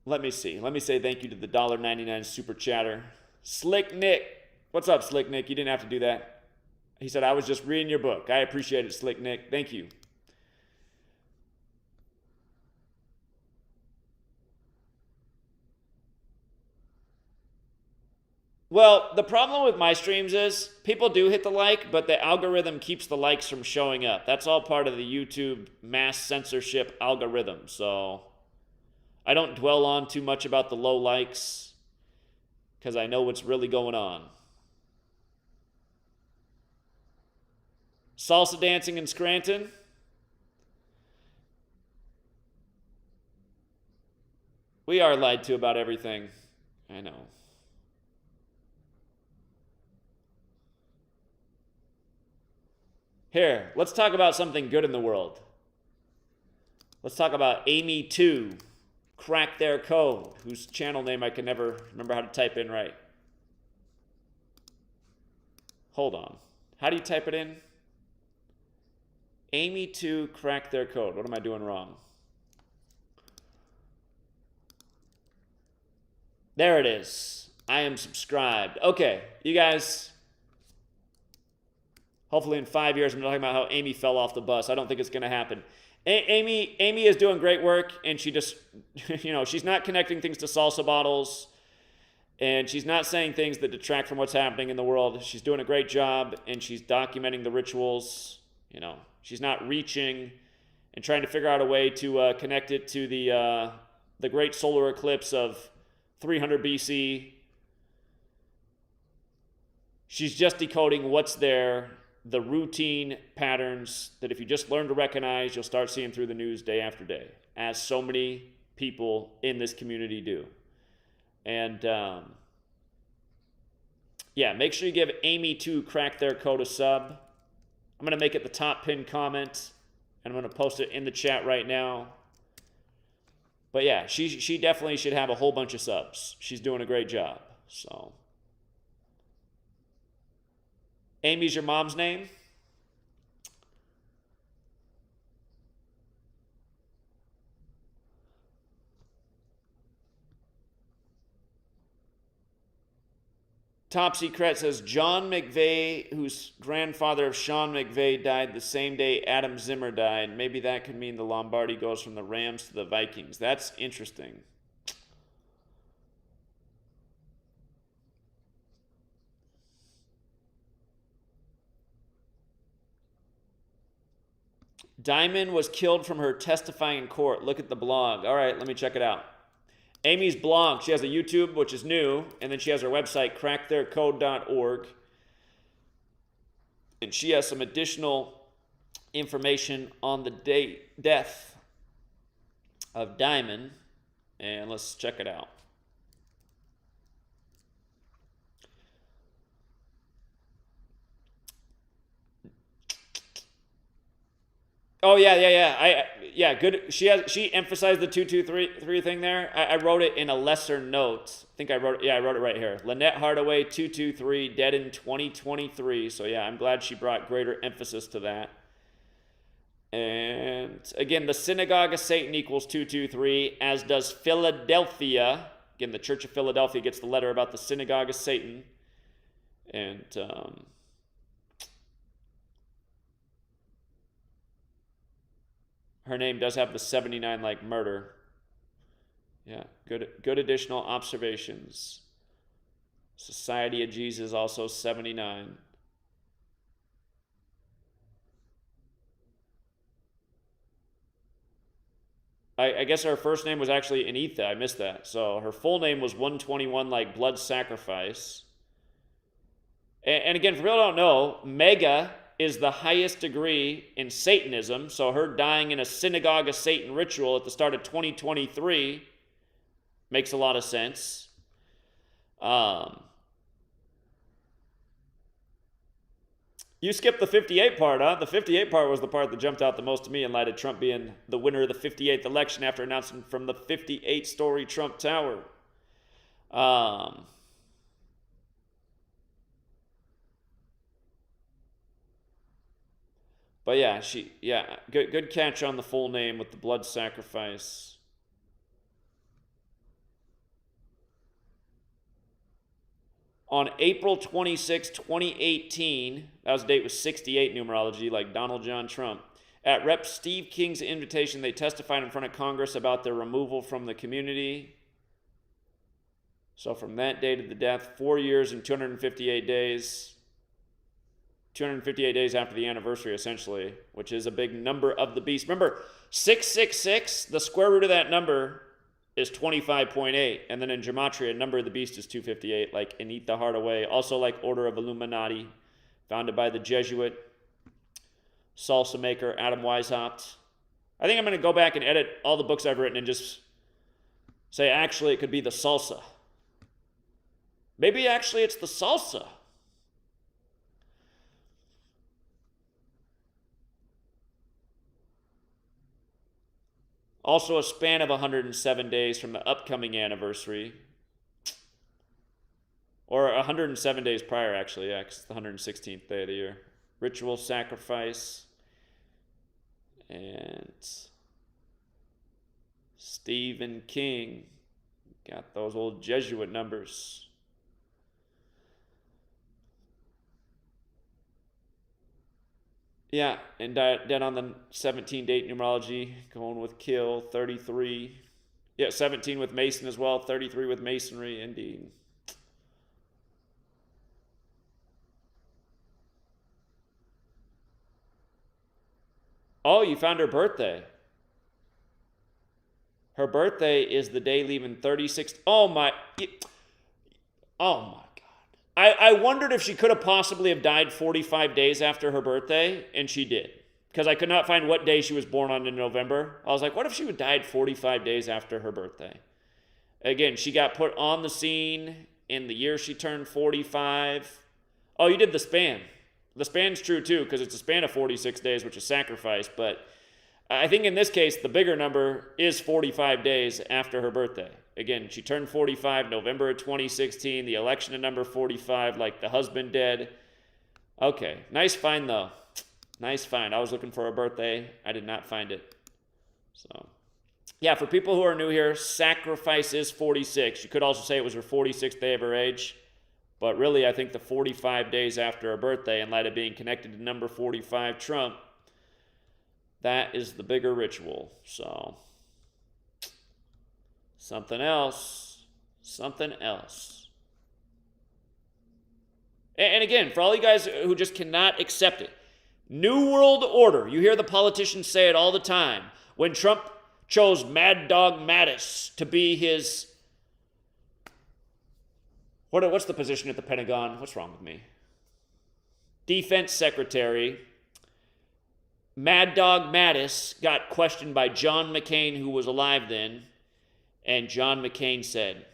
Let me see. Let me say thank you to the $1.99 super chatter. Slick Nick. What's up, Slick Nick? You didn't have to do that. He said, I was just reading your book. I appreciate it, Slick Nick. Thank you. Well, the problem with my streams is people do hit the like, but the algorithm keeps the likes from showing up. That's all part of the YouTube mass censorship algorithm. So I don't dwell on too much about the low likes because I know what's really going on. Salsa dancing in Scranton. We are lied to about everything. I know. Here, let's talk about something good in the world. Let's talk about Amy2, Crack Their Code, whose channel name I can never remember how to type in right. Hold on. How do you type it in? Amy2, Crack Their Code. What am I doing wrong? There it is. I am subscribed. Okay, you guys. Hopefully in 5 years, I'm talking about how Amy fell off the bus. I don't think it's going to happen. Amy is doing great work, and she just, she's not connecting things to salsa bottles, and she's not saying things that detract from what's happening in the world. She's doing a great job, and she's documenting the rituals. She's not reaching and trying to figure out a way to connect it to the great solar eclipse of 300 BC. She's just decoding what's there, the routine patterns that if you just learn to recognize, you'll start seeing through the news day after day, as so many people in this community do. And yeah, make sure you give Amy2 Crack Their Code a sub. I'm going to make it the top pinned comment, and I'm going to post it in the chat right now. But yeah, she definitely should have a whole bunch of subs. She's doing a great job. So, Amy's your mom's name? Top Secret says, John McVeigh, whose grandfather of Sean McVeigh died the same day Adam Zimmer died. Maybe that could mean the Lombardi goes from the Rams to the Vikings. That's interesting. Diamond was killed from her testifying in court. Look at the blog. All right, let me check it out. Amy's blog, she has a YouTube, which is new, and then she has her website, cracktheircode.org. And she has some additional information on the death of Diamond. And let's check it out. Oh yeah, good. She emphasized the 223 thing there. I wrote it in a lesser note. I wrote it right here. Lynette Hardaway 223 dead in 2023. So yeah, I'm glad she brought greater emphasis to that. And again, the Synagogue of Satan equals 223, as does Philadelphia. Again, the Church of Philadelphia gets the letter about the Synagogue of Satan. And her name does have the 79 like murder. Yeah, good additional observations. Society of Jesus also 79. I guess her first name was actually Anitha. I missed that. So her full name was 121, like blood sacrifice. And again, for people who don't know, Mega is the highest degree in Satanism. So her dying in a synagogue of Satan ritual at the start of 2023 makes a lot of sense. You skipped the 58 part, huh? The 58 part was the part that jumped out the most to me in light of Trump being the winner of the 58th election after announcing from the 58-story Trump Tower. But yeah, good catch on the full name with the blood sacrifice. On April 26, 2018, that was the date with 68 numerology, like Donald John Trump. At Rep. Steve King's invitation, they testified in front of Congress about their removal from the community. So from that day to the death, 4 years and 258 days. 258 days after the anniversary, essentially, which is a big number of the beast. Remember, 666, the square root of that number is 25.8, and then in Gematria, number of the beast is 258, like Anita Hardaway, also like Order of Illuminati, founded by the Jesuit salsa maker Adam Weishaupt. I think I'm going to go back and edit all the books I've written and just say, actually, it could be the salsa. Maybe actually it's the salsa. Also a span of 107 days from the upcoming anniversary. Or 107 days prior, actually, yeah, because it's the 116th day of the year. Ritual sacrifice. And Stephen King. Got those old Jesuit numbers. Yeah, and dead on the 17 date numerology, going with kill, 33. Yeah, 17 with Mason as well, 33 with Masonry, indeed. Oh, you found her birthday. Her birthday is the day leaving 36. Oh my God. I wondered if she could have possibly have died 45 days after her birthday, and she did. Because I could not find what day she was born on in November. I was like, what if she would died 45 days after her birthday? Again, she got put on the scene in the year she turned 45. Oh, you did the span. The span's true too, because it's a span of 46 days, which is sacrifice. But I think in this case, the bigger number is 45 days after her birthday. Again, she turned 45 November of 2016, the election of number 45, like the husband dead. Okay, nice find though. Nice find. I was looking for a birthday. I did not find it. So, yeah, for people who are new here, sacrifice is 46. You could also say it was her 46th day of her age. But really, I think the 45 days after her birthday, in light of being connected to number 45 Trump, that is the bigger ritual. So, something else. And again, for all you guys who just cannot accept it, New World Order. You hear the politicians say it all the time. When Trump chose Mad Dog Mattis to be his... What's the position at the Pentagon? What's wrong with me? Defense Secretary. Mad Dog Mattis got questioned by John McCain, who was alive then. And John McCain said,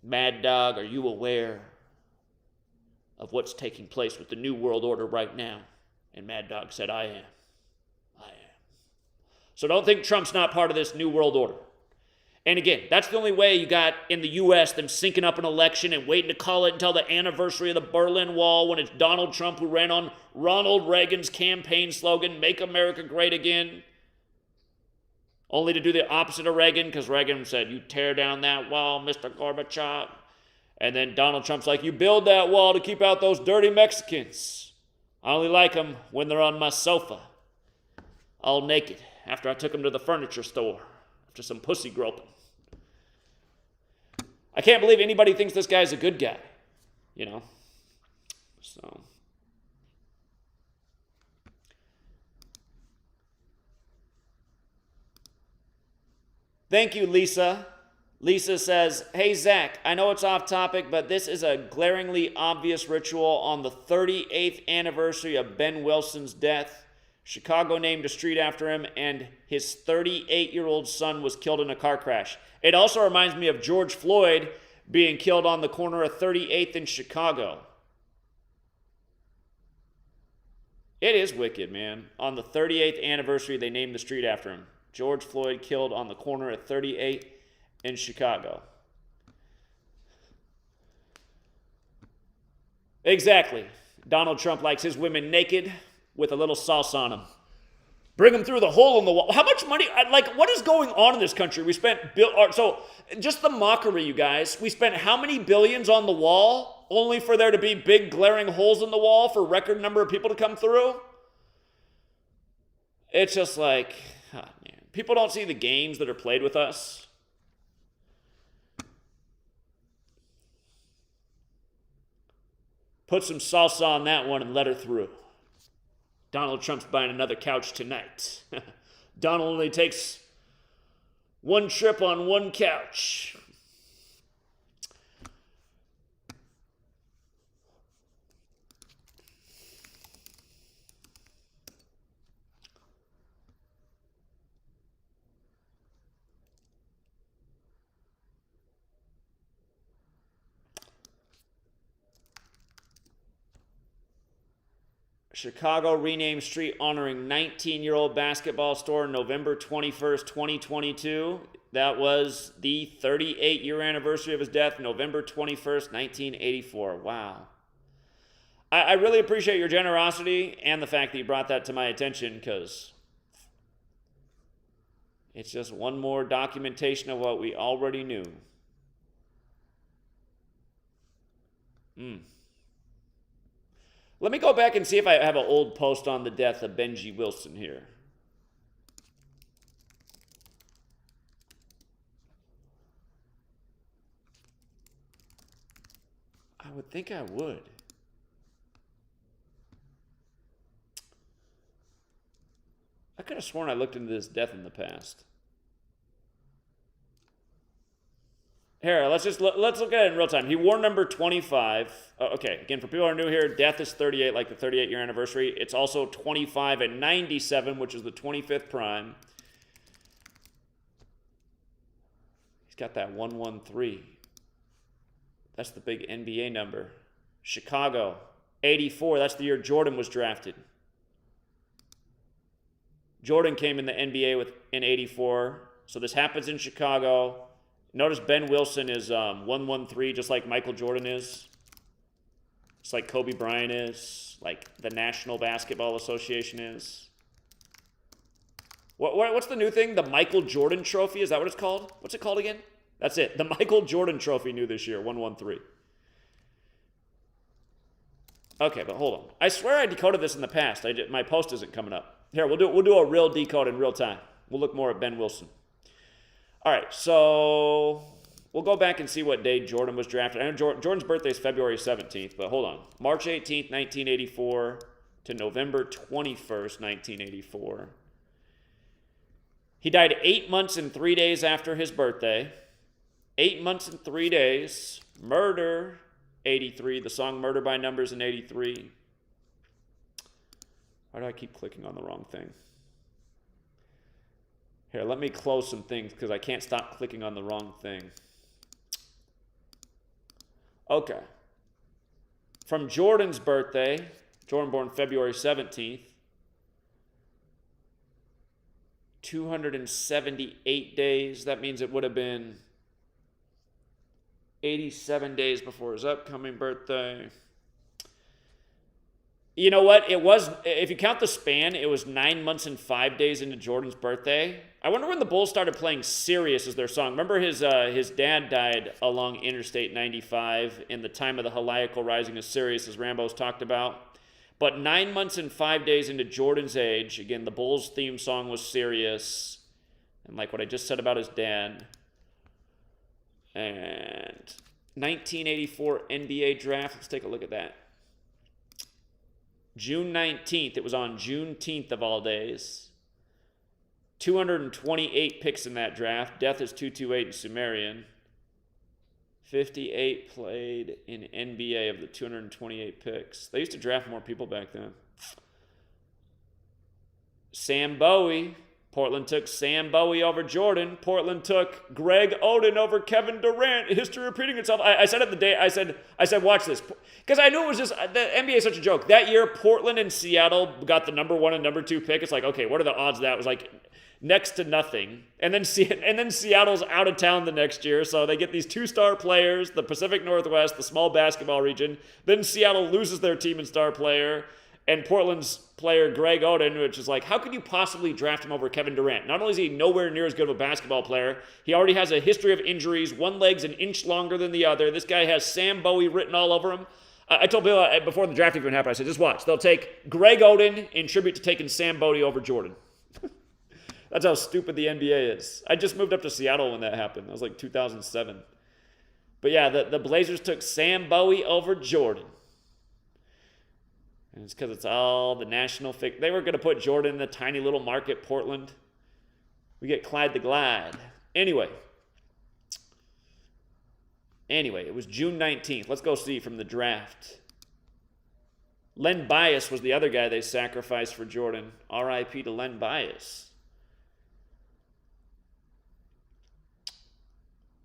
Mad Dog, are you aware of what's taking place with the New World Order right now? And Mad Dog said, I am. So don't think Trump's not part of this New World Order. And again, that's the only way you got in the U.S. them syncing up an election and waiting to call it until the anniversary of the Berlin Wall when it's Donald Trump who ran on Ronald Reagan's campaign slogan, Make America Great Again. Only to do the opposite of Reagan, because Reagan said, you tear down that wall, Mr. Gorbachev. And then Donald Trump's like, you build that wall to keep out those dirty Mexicans. I only like them when they're on my sofa, all naked, after I took them to the furniture store, after some pussy groping. I can't believe anybody thinks this guy's a good guy, you know? So... Thank you, Lisa. Lisa says, hey, Zach, I know it's off topic, but this is a glaringly obvious ritual on the 38th anniversary of Ben Wilson's death. Chicago named a street after him, and his 38-year-old son was killed in a car crash. It also reminds me of George Floyd being killed on the corner of 38th in Chicago. It is wicked, man. On the 38th anniversary, they named the street after him. George Floyd killed on the corner of 38th in Chicago. Exactly. Donald Trump likes his women naked with a little sauce on them. Bring them through the hole in the wall. How much money, like, what is going on in this country? We spent, so just the mockery, you guys. We spent how many billions on the wall only for there to be big glaring holes in the wall for a record number of people to come through? It's just like, oh, man. People don't see the games that are played with us. Put some salsa on that one and let her through. Donald Trump's buying another couch tonight. Donald only takes one trip on one couch. Chicago renamed street honoring 19-year-old basketball star November 21st, 2022. That was the 38-year anniversary of his death, November 21st, 1984. Wow. I really appreciate your generosity and the fact that you brought that to my attention, because it's just one more documentation of what we already knew. Let me go back and see if I have an old post on the death of Benji Wilson here. I would think I would. I could have sworn I looked into this death in the past. Here, let's look at it in real time. He wore number 25. Okay, again, for people who are new here, death is 38, like the 38-year anniversary. It's also 25 and 97, which is the 25th prime. He's got that 113. That's the big NBA number. Chicago, 84. That's the year Jordan was drafted. Jordan came in the NBA in 84. So this happens in Chicago. Notice Ben Wilson is 113, just like Michael Jordan is. Just like Kobe Bryant is. Like the National Basketball Association is. What's the new thing? The Michael Jordan Trophy? Is that what it's called? What's it called again? That's it. The Michael Jordan Trophy new this year, 113. Okay, but hold on. I swear I decoded this in the past. My post isn't coming up. Here, we'll do a real decode in real time. We'll look more at Ben Wilson. All right, so we'll go back and see what day Jordan was drafted. I know Jordan's birthday is February 17th, but hold on. March 18th, 1984 to November 21st, 1984. He died 8 months and 3 days after his birthday. 8 months and 3 days. Murder, 83. The song Murder by Numbers in 83. Why do I keep clicking on the wrong thing? Here, let me close some things because I can't stop clicking on the wrong thing. Okay. From Jordan's birthday, Jordan born February 17th, 278 days. That means it would have been 87 days before his upcoming birthday. You know what? It was, if you count the span, it was 9 months and 5 days into Jordan's birthday. I wonder when the Bulls started playing Sirius as their song. Remember his dad died along Interstate 95 in the time of the Heliacal Rising of Sirius, as Rambo's talked about. But 9 months and 5 days into Jordan's age, again, the Bulls theme song was Sirius. And like what I just said about his dad. And 1984 NBA draft. Let's take a look at that. June 19th. It was on Juneteenth of all days. 228 picks in that draft. Death is 228 in Sumerian. 58 played in NBA of the 228 picks. They used to draft more people back then. Sam Bowie. Portland took Sam Bowie over Jordan. Portland took Greg Oden over Kevin Durant. History repeating itself. I said it the day, I said, watch this. Because I knew it was just, the NBA is such a joke. That year, Portland and Seattle got the number 1 and number 2 pick. It's like, okay, what are the odds of that? It was like next to nothing. And then Seattle's out of town the next year. So they get these 2-star players, the Pacific Northwest, the small basketball region. Then Seattle loses their team and star player. And Portland's player, Greg Oden, which is like, how could you possibly draft him over Kevin Durant? Not only is he nowhere near as good of a basketball player, he already has a history of injuries. One leg's an inch longer than the other. This guy has Sam Bowie written all over him. I told Bill before the draft even happened, I said, just watch. They'll take Greg Oden in tribute to taking Sam Bowie over Jordan. That's how stupid the NBA is. I just moved up to Seattle when that happened. That was like 2007. But yeah, the Blazers took Sam Bowie over Jordan. And it's because it's all the national They were going to put Jordan in the tiny little market, Portland. We get Clyde the Glide. Anyway, it was June 19th. Let's go see from the draft. Len Bias was the other guy they sacrificed for Jordan. R.I.P. to Len Bias.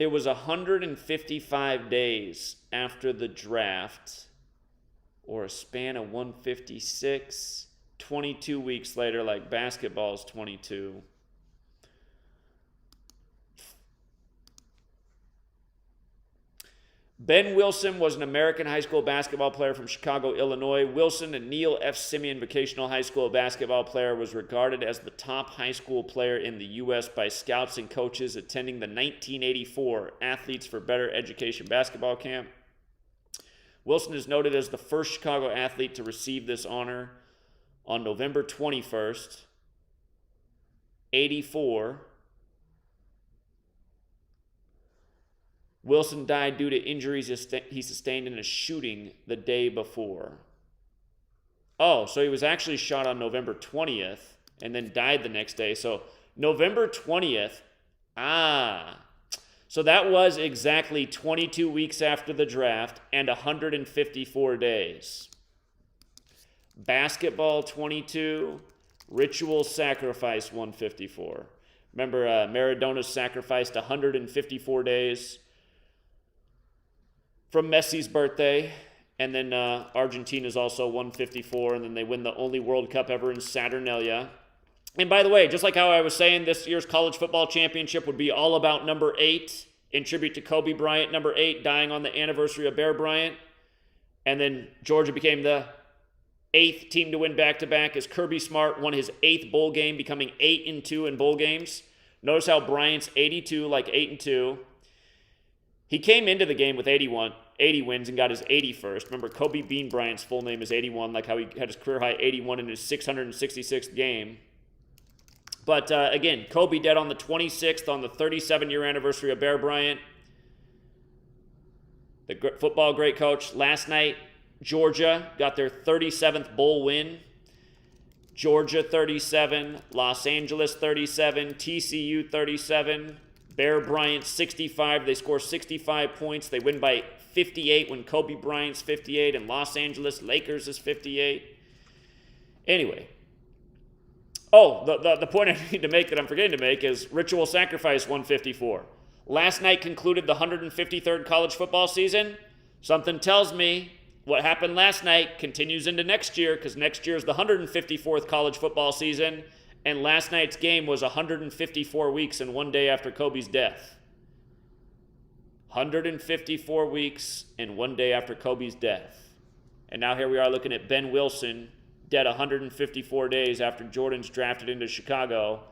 It was 155 days after the draft, or a span of 156, 22 weeks later, like basketball's 22. Ben Wilson was an American high school basketball player from Chicago, Illinois. Wilson, a Neil F. Simeon Vocational High School basketball player, was regarded as the top high school player in the U.S. by scouts and coaches attending the 1984 Athletes for Better Education basketball camp. Wilson is noted as the first Chicago athlete to receive this honor on November 21st, 84. Wilson died due to injuries he sustained in a shooting the day before. Oh, so he was actually shot on November 20th and then died the next day. So November 20th, so that was exactly 22 weeks after the draft and 154 days. Basketball 22, ritual sacrifice 154. Remember, Maradona sacrificed 154 days from Messi's birthday, and then Argentina's also 154, and then they win the only World Cup ever in Saturnalia. And by the way, just like how I was saying this year's college football championship would be all about number 8, in tribute to Kobe Bryant, number 8, dying on the anniversary of Bear Bryant. And then Georgia became the 8th team to win back-to-back as Kirby Smart won his 8th bowl game, becoming 8-2 in bowl games. Notice how Bryant's 82, like 8-2. He came into the game with 80 wins and got his 81st. Remember, Kobe Bean Bryant's full name is 81, like how he had his career-high 81 in his 666th game. But again, Kobe dead on the 26th on the 37-year anniversary of Bear Bryant. The football great coach. Last night, Georgia got their 37th bowl win. Georgia 37, Los Angeles 37, TCU 37, Bear Bryant 65. They score 65 points. They win by 58 when Kobe Bryant's 58 and Los Angeles Lakers is 58. Anyway. Oh, the point I need to make that I'm forgetting to make is ritual sacrifice 154. Last night concluded the 153rd college football season. Something tells me what happened last night continues into next year, because next year is the 154th college football season, and last night's game was 154 weeks and 1 day after Kobe's death. 154 weeks and 1 day after Kobe's death. And now here we are looking at Ben Wilson, dead 154 days after Jordan's drafted into Chicago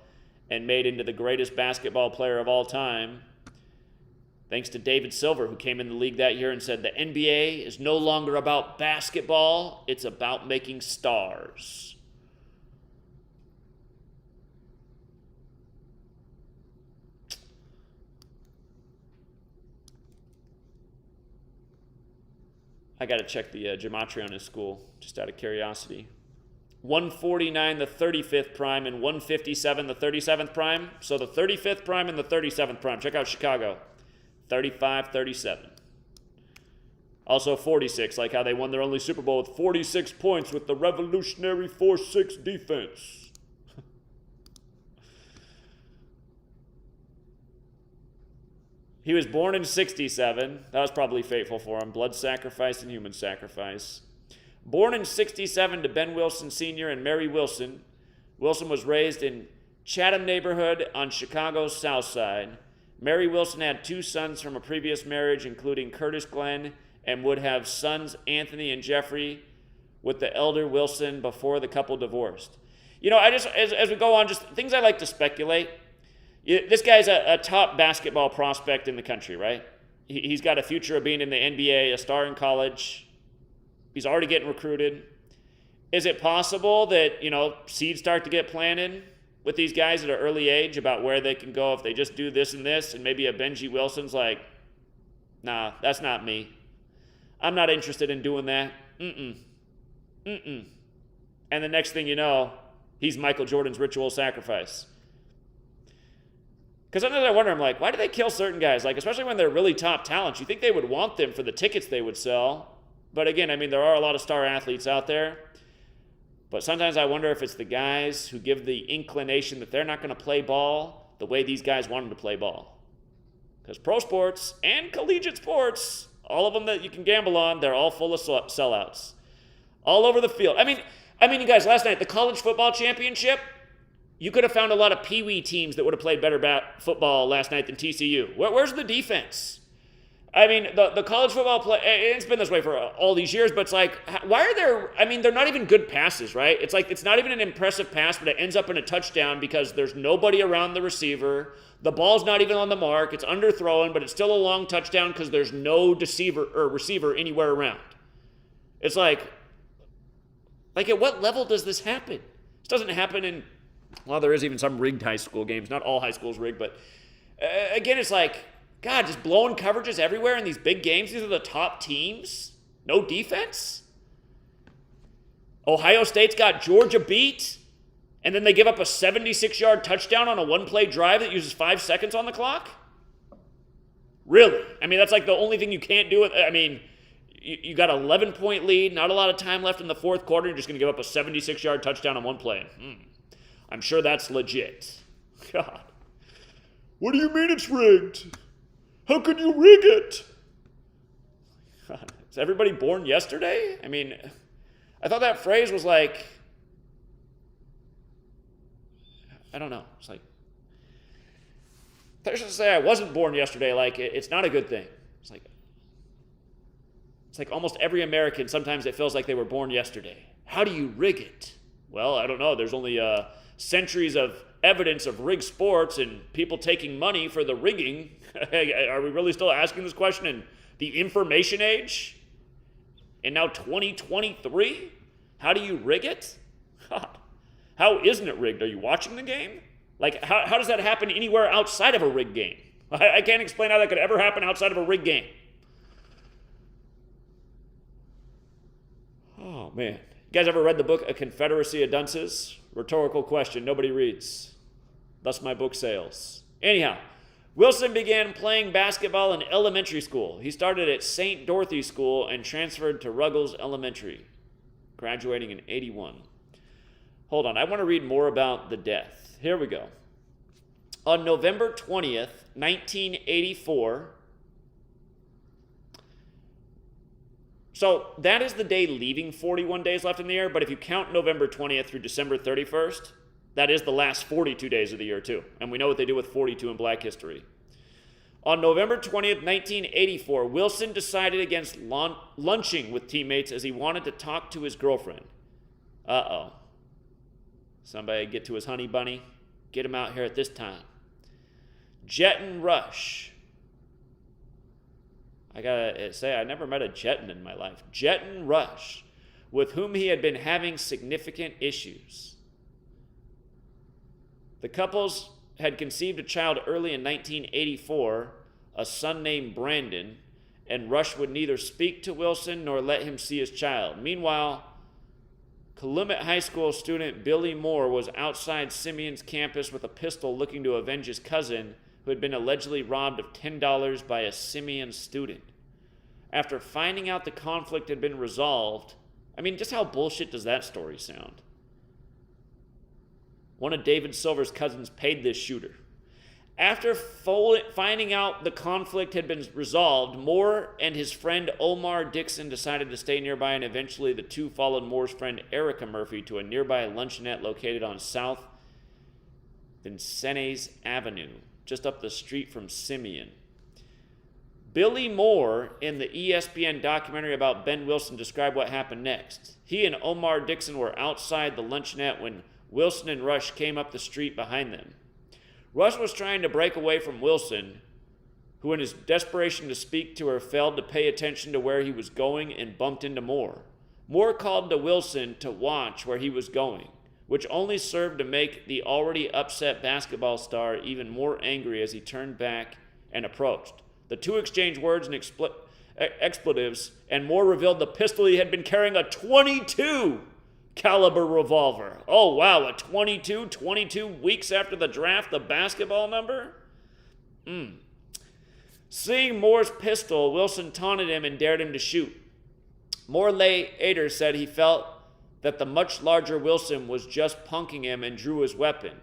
and made into the greatest basketball player of all time. Thanks to David Silver, who came in the league that year and said the NBA is no longer about basketball, it's about making stars. I got to check the gematria on his school, just out of curiosity. 149 the 35th prime, and 157 the 37th prime. So the 35th prime and the 37th prime. Check out Chicago. 35-37. Also 46, like how they won their only Super Bowl with 46 points with the revolutionary 4-6 defense. He was born in 67. That was probably fateful for him. Blood sacrifice and human sacrifice. Born in 67 to Ben Wilson Sr. and Mary Wilson. Wilson was raised in Chatham neighborhood on Chicago's South Side. Mary Wilson had 2 sons from a previous marriage, including Curtis Glenn, and would have sons Anthony and Jeffrey with the elder Wilson before the couple divorced. You know, I just, as we go on, just things I like to speculate. This guy's a top basketball prospect in the country, right? He's got a future of being in the NBA, a star in college. He's already getting recruited. Is it possible that, you know, seeds start to get planted with these guys at an early age about where they can go if they just do this, and maybe a Benji Wilson's like, nah, that's not me. I'm not interested in doing that. And the next thing you know, he's Michael Jordan's ritual sacrifice. Because sometimes I wonder, I'm like, why do they kill certain guys? Like, especially when they're really top talents. You think they would want them for the tickets they would sell. But again, I mean, there are a lot of star athletes out there. But sometimes I wonder if it's the guys who give the inclination that they're not going to play ball the way these guys want them to play ball. Because pro sports and collegiate sports, all of them that you can gamble on, they're all full of sellouts. All over the field. I mean, you guys, last night, the college football championship, you could have found a lot of peewee teams that would have played better football last night than TCU. Where's the defense? I mean, the college football play, it's been this way for all these years, but it's like, why are there, I mean, they're not even good passes, right? It's like, it's not even an impressive pass, but it ends up in a touchdown because there's nobody around the receiver. The ball's not even on the mark. It's underthrown, but it's still a long touchdown because there's no receiver anywhere around. It's like at what level does this happen? This doesn't happen in, well, there is even some rigged high school games. Not all high schools rigged, but again, it's like, God, just blowing coverages everywhere in these big games. These are the top teams. No defense. Ohio State's got Georgia beat, and then they give up a 76-yard touchdown on a one-play drive that uses 5 seconds on the clock? Really? I mean, that's like the only thing you can't do. I mean, you got an 11-point lead, not a lot of time left in the fourth quarter. You're just going to give up a 76-yard touchdown on one play. I'm sure that's legit. God. What do you mean it's rigged? How could you rig it? God, is everybody born yesterday? I mean, I thought that phrase was like, I don't know. It's like, I should say I wasn't born yesterday. Like, it's not a good thing. It's like almost every American, sometimes it feels like they were born yesterday. How do you rig it? Well, I don't know. There's only centuries of evidence of rigged sports and people taking money for the rigging. Are we really still asking this question in the information age? And now 2023? How do you rig it? God. How isn't it rigged? Are you watching the game? Like, how does that happen anywhere outside of a rigged game? I can't explain how that could ever happen outside of a rigged game. Oh, man. You guys ever read the book A Confederacy of Dunces? Rhetorical question. Nobody reads. Thus my book sales. Anyhow, Wilson began playing basketball in elementary school. He started at St. Dorothy School and transferred to Ruggles Elementary, graduating in 81. Hold on, I want to read more about the death. Here we go. On November 20th, 1984, so that is the day leaving 41 days left in the year, but if you count November 20th through December 31st, that is the last 42 days of the year too. And we know what they do with 42 in Black history. On November 20th, 1984, Wilson decided against lunching with teammates as he wanted to talk to his girlfriend. Uh-oh. Somebody get to his honey bunny. Get him out here at this time. Jetton Rush. I gotta say, I never met a Jetton in my life. Jetton Rush, with whom he had been having significant issues. The couples had conceived a child early in 1984, a son named Brandon, and Rush would neither speak to Wilson nor let him see his child. Meanwhile, Calumet High School student Billy Moore was outside Simeon's campus with a pistol looking to avenge his cousin, who had been allegedly robbed of $10 by a Simeon student. After finding out the conflict had been resolved, I mean, just how bullshit does that story sound? One of David Silver's cousins paid this shooter. After finding out the conflict had been resolved, Moore and his friend Omar Dixon decided to stay nearby, and eventually the two followed Moore's friend Erica Murphy to a nearby luncheonette located on South Vincennes Avenue, just up the street from Simeon. Billy Moore, in the ESPN documentary about Ben Wilson, described what happened next. He and Omar Dixon were outside the luncheonette when Wilson and Rush came up the street behind them. Rush was trying to break away from Wilson, who in his desperation to speak to her failed to pay attention to where he was going and bumped into Moore. Moore called to Wilson to watch where he was going, which only served to make the already upset basketball star even more angry as he turned back and approached. The two exchanged words and expletives, and Moore revealed the pistol he had been carrying, a .22 caliber revolver. Oh, wow, a .22, 22 weeks after the draft, the basketball number? Seeing Moore's pistol, Wilson taunted him and dared him to shoot. Moore later said he felt that the much larger Wilson was just punking him and drew his weapon.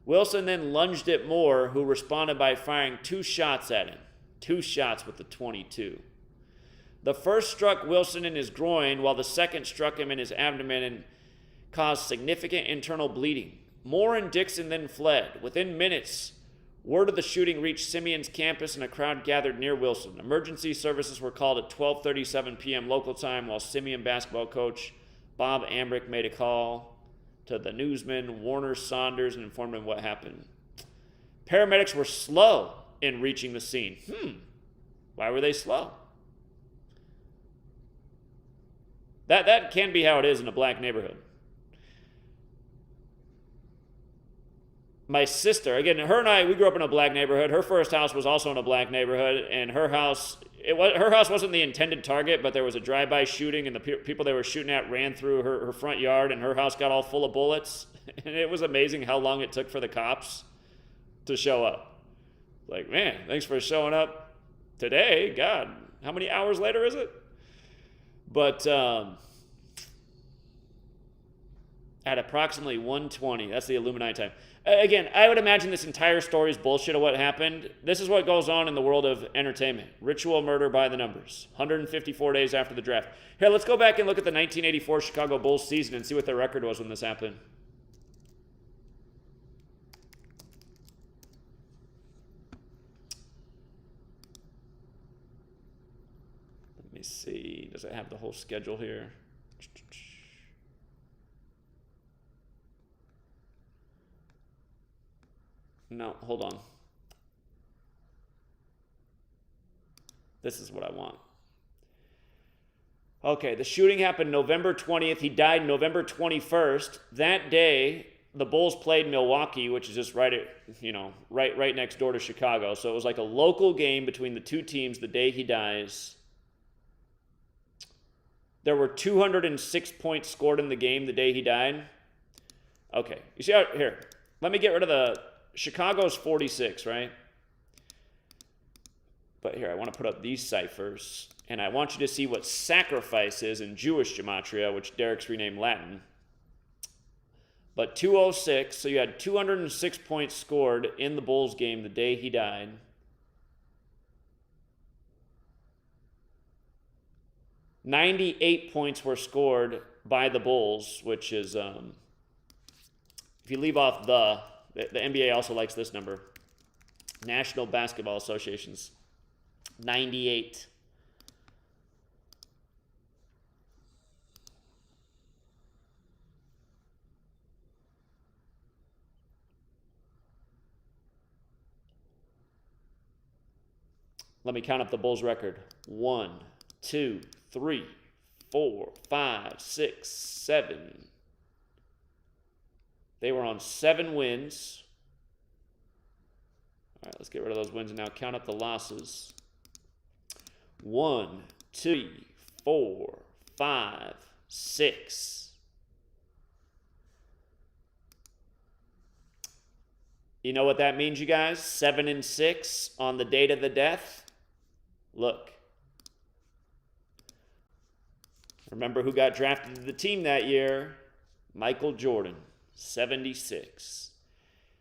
Wilson then lunged at Moore, who responded by firing 2 shots at him. 2 shots with the .22. The first struck Wilson in his groin, while the second struck him in his abdomen and caused significant internal bleeding. Moore and Dixon then fled. Within minutes, word of the shooting reached Simeon's campus and a crowd gathered near Wilson. Emergency services were called at 12:37 p.m. local time, while Simeon basketball coach Bob Ambrick made a call to the newsman Warner Saunders and informed him what happened. Paramedics were slow in reaching the scene. Why were they slow? That can be how it is in a black neighborhood. My sister, again, her and I, we grew up in a black neighborhood. Her first house was also in a black neighborhood, and her house wasn't the intended target, but there was a drive-by shooting, and the people they were shooting at ran through her front yard, and her house got all full of bullets. And it was amazing how long it took for the cops to show up. Like, man, thanks for showing up today. God, how many hours later is it? But at approximately 1:20, that's the Illuminati time. Again, I would imagine this entire story is bullshit of what happened. This is what goes on in the world of entertainment. Ritual murder by the numbers. 154 days after the draft. Here, let's go back and look at the 1984 Chicago Bulls season and see what their record was when this happened. Let me see. Does it have the whole schedule here? No, hold on. This is what I want. Okay, the shooting happened November 20th. He died November 21st. That day, the Bulls played Milwaukee, which is just right next door to Chicago. So it was like a local game between the two teams the day he dies. There were 206 points scored in the game the day he died. Okay, you see how, here, let me get rid of the, Chicago's 46, right? But here, I want to put up these ciphers, and I want you to see what sacrifice is in Jewish gematria, which Derek's renamed Latin. But 206, so you had 206 points scored in the Bulls game the day he died. .98 points were scored by the Bulls, which is, if you leave off the NBA also likes this number. National Basketball Association's 98. Let me count up the Bulls' record. 1, 2, 3, 4, 5, 6, 7. They were on 7 wins. All right, let's get rid of those wins and now count up the losses. 1, 2, 4, 5, 6. You know what that means, you guys? 7 and 6 on the date of the death. Look. Remember who got drafted to the team that year? Michael Jordan, 76.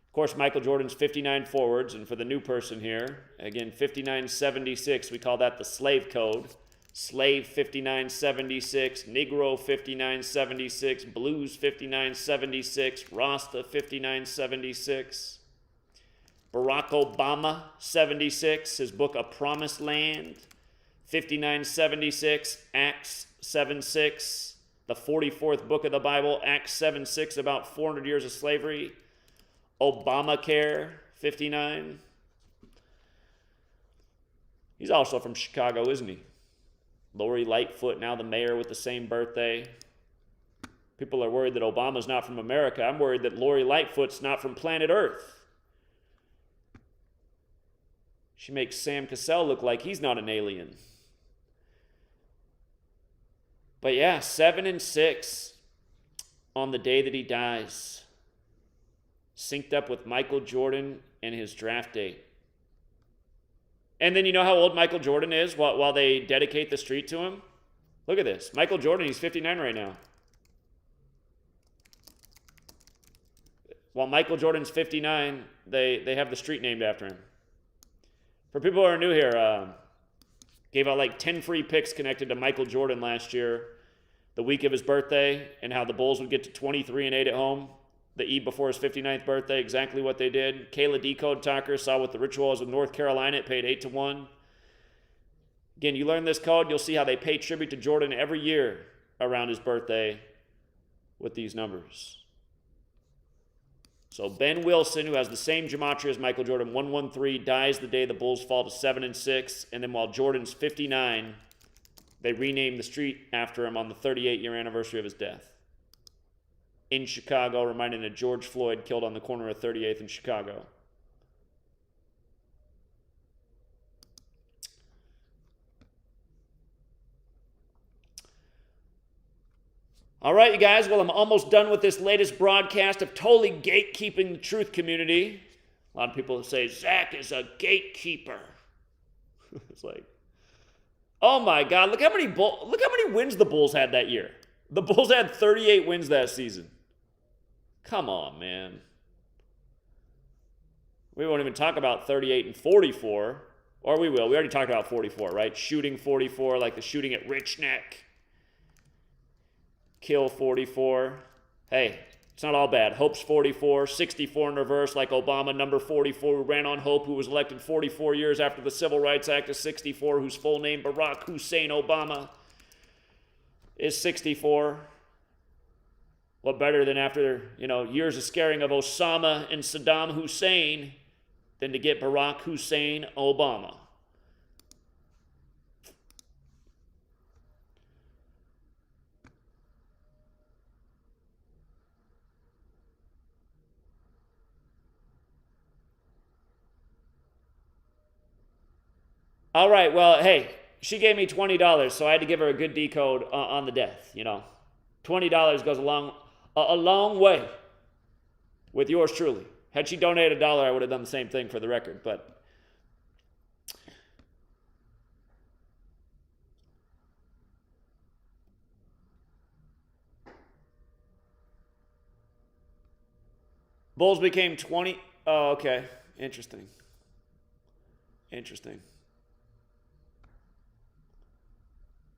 Of course, Michael Jordan's 59 forwards, and for the new person here, again, 5976, we call that the slave code. Slave 5976, Negro 5976, Blues 5976, Rasta 5976. Barack Obama, 76, his book A Promised Land, 5976, Acts 7:6, the 44th book of the Bible, Acts 7:6, about 400 years of slavery. Obamacare, 59. He's also from Chicago, isn't he? Lori Lightfoot, now the mayor with the same birthday. People are worried that Obama's not from America. I'm worried that Lori Lightfoot's not from planet Earth. She makes Sam Cassell look like he's not an alien. But yeah, 7 and 6 on the day that he dies. Synced up with Michael Jordan and his draft date. And then you know how old Michael Jordan is while they dedicate the street to him? Look at this. Michael Jordan, he's 59 right now. While Michael Jordan's 59, they have the street named after him. For people who are new here, gave out like 10 free picks connected to Michael Jordan last year, the week of his birthday, and how the Bulls would get to 23 and 8 at home the eve before his 59th birthday, exactly what they did. Kayla Decode Talker saw what the ritual was with North Carolina. It paid 8-1. Again, you learn this code, you'll see how they pay tribute to Jordan every year around his birthday with these numbers. So Ben Wilson, who has the same gematria as Michael Jordan, 113, dies the day the Bulls fall to 7 and 6. And then while Jordan's 59, they renamed the street after him on the 38-year anniversary of his death. In Chicago, reminding of George Floyd killed on the corner of 38th in Chicago. All right, you guys. Well, I'm almost done with this latest broadcast of totally gatekeeping the truth community. A lot of people say, Zach is a gatekeeper. It's like, oh my God, look how many wins the Bulls had that year. The Bulls had 38 wins that season. Come on, man. We won't even talk about 38 and 44. Or we will. We already talked about 44, right? Shooting 44, like the shooting at Rich Neck. Kill 44. Hey, it's not all bad. Hope's 44, 64 in reverse, like Obama, number 44, who ran on Hope, who was elected 44 years after the Civil Rights Act of 64, whose full name, Barack Hussein Obama, is 64. What better than after, years of scaring of Osama and Saddam Hussein than to get Barack Hussein Obama? All right, well, hey, she gave me $20, so I had to give her a good decode on the death, $20 goes a long way with yours truly. Had she donated $1, I would have done the same thing for the record, but Bulls became 20. Oh, okay. Interesting.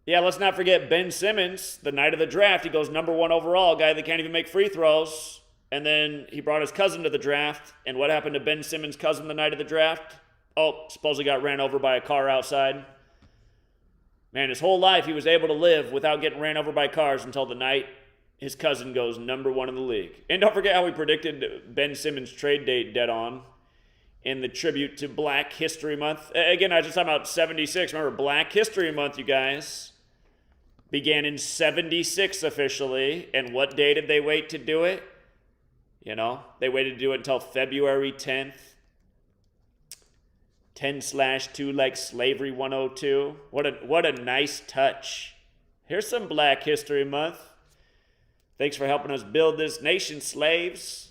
Yeah, let's not forget Ben Simmons, the night of the draft. He goes number 1 overall, guy that can't even make free throws. And then he brought his cousin to the draft. And what happened to Ben Simmons' cousin the night of the draft? Oh, supposedly got ran over by a car outside. Man, his whole life he was able to live without getting ran over by cars until the night his cousin goes number 1 in the league. And don't forget how we predicted Ben Simmons' trade date dead on in the tribute to Black History Month. Again, I was just talking about 76. Remember, Black History Month, you guys, began in 76 officially. And what day did they wait to do it? They waited to do it until February 10th. 10/2 like Slavery 102. What a nice touch. Here's some Black History Month. Thanks for helping us build this nation, slaves.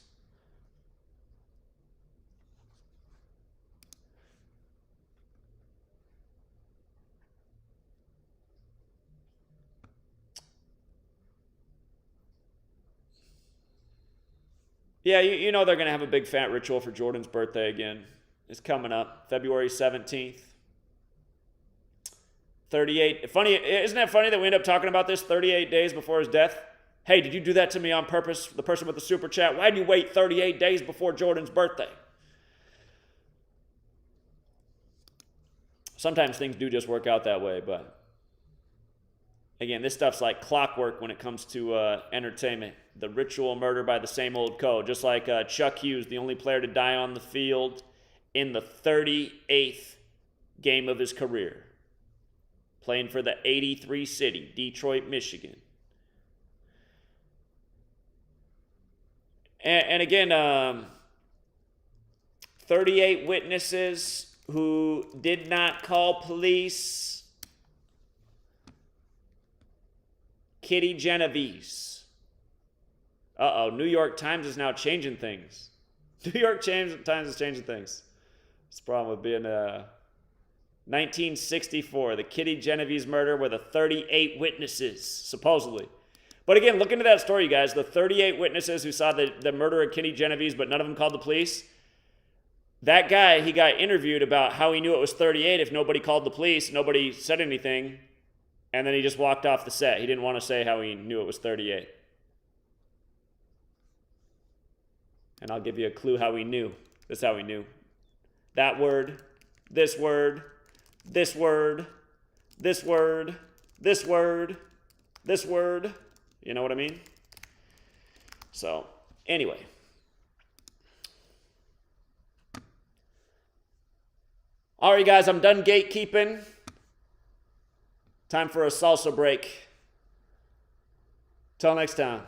Yeah, you know they're going to have a big fat ritual for Jordan's birthday again. It's coming up, February 17th. 38. Funny, isn't that funny that we end up talking about this 38 days before his death? Hey, did you do that to me on purpose? The person with the super chat, why did you wait 38 days before Jordan's birthday? Sometimes things do just work out that way, but again, this stuff's like clockwork when it comes to entertainment. The ritual murder by the same old code. Just like Chuck Hughes, the only player to die on the field in the 38th game of his career. Playing for the 83 city, Detroit, Michigan. And again, 38 witnesses who did not call police. Kitty Genovese. Uh-oh, New York Times is now changing things. New York Times is changing things. That's the problem with being 1964, the Kitty Genovese murder with the 38 witnesses, supposedly. But again, look into that story, you guys. The 38 witnesses who saw the murder of Kitty Genovese, but none of them called the police. That guy, he got interviewed about how he knew it was 38 if nobody called the police, nobody said anything, and then he just walked off the set. He didn't want to say how he knew it was 38. And I'll give you a clue how he knew. This is how he knew. That word, this word, this word, this word, this word, this word. You know what I mean? So, anyway. All right, guys, I'm done gatekeeping. Time for a salsa break. Till next time.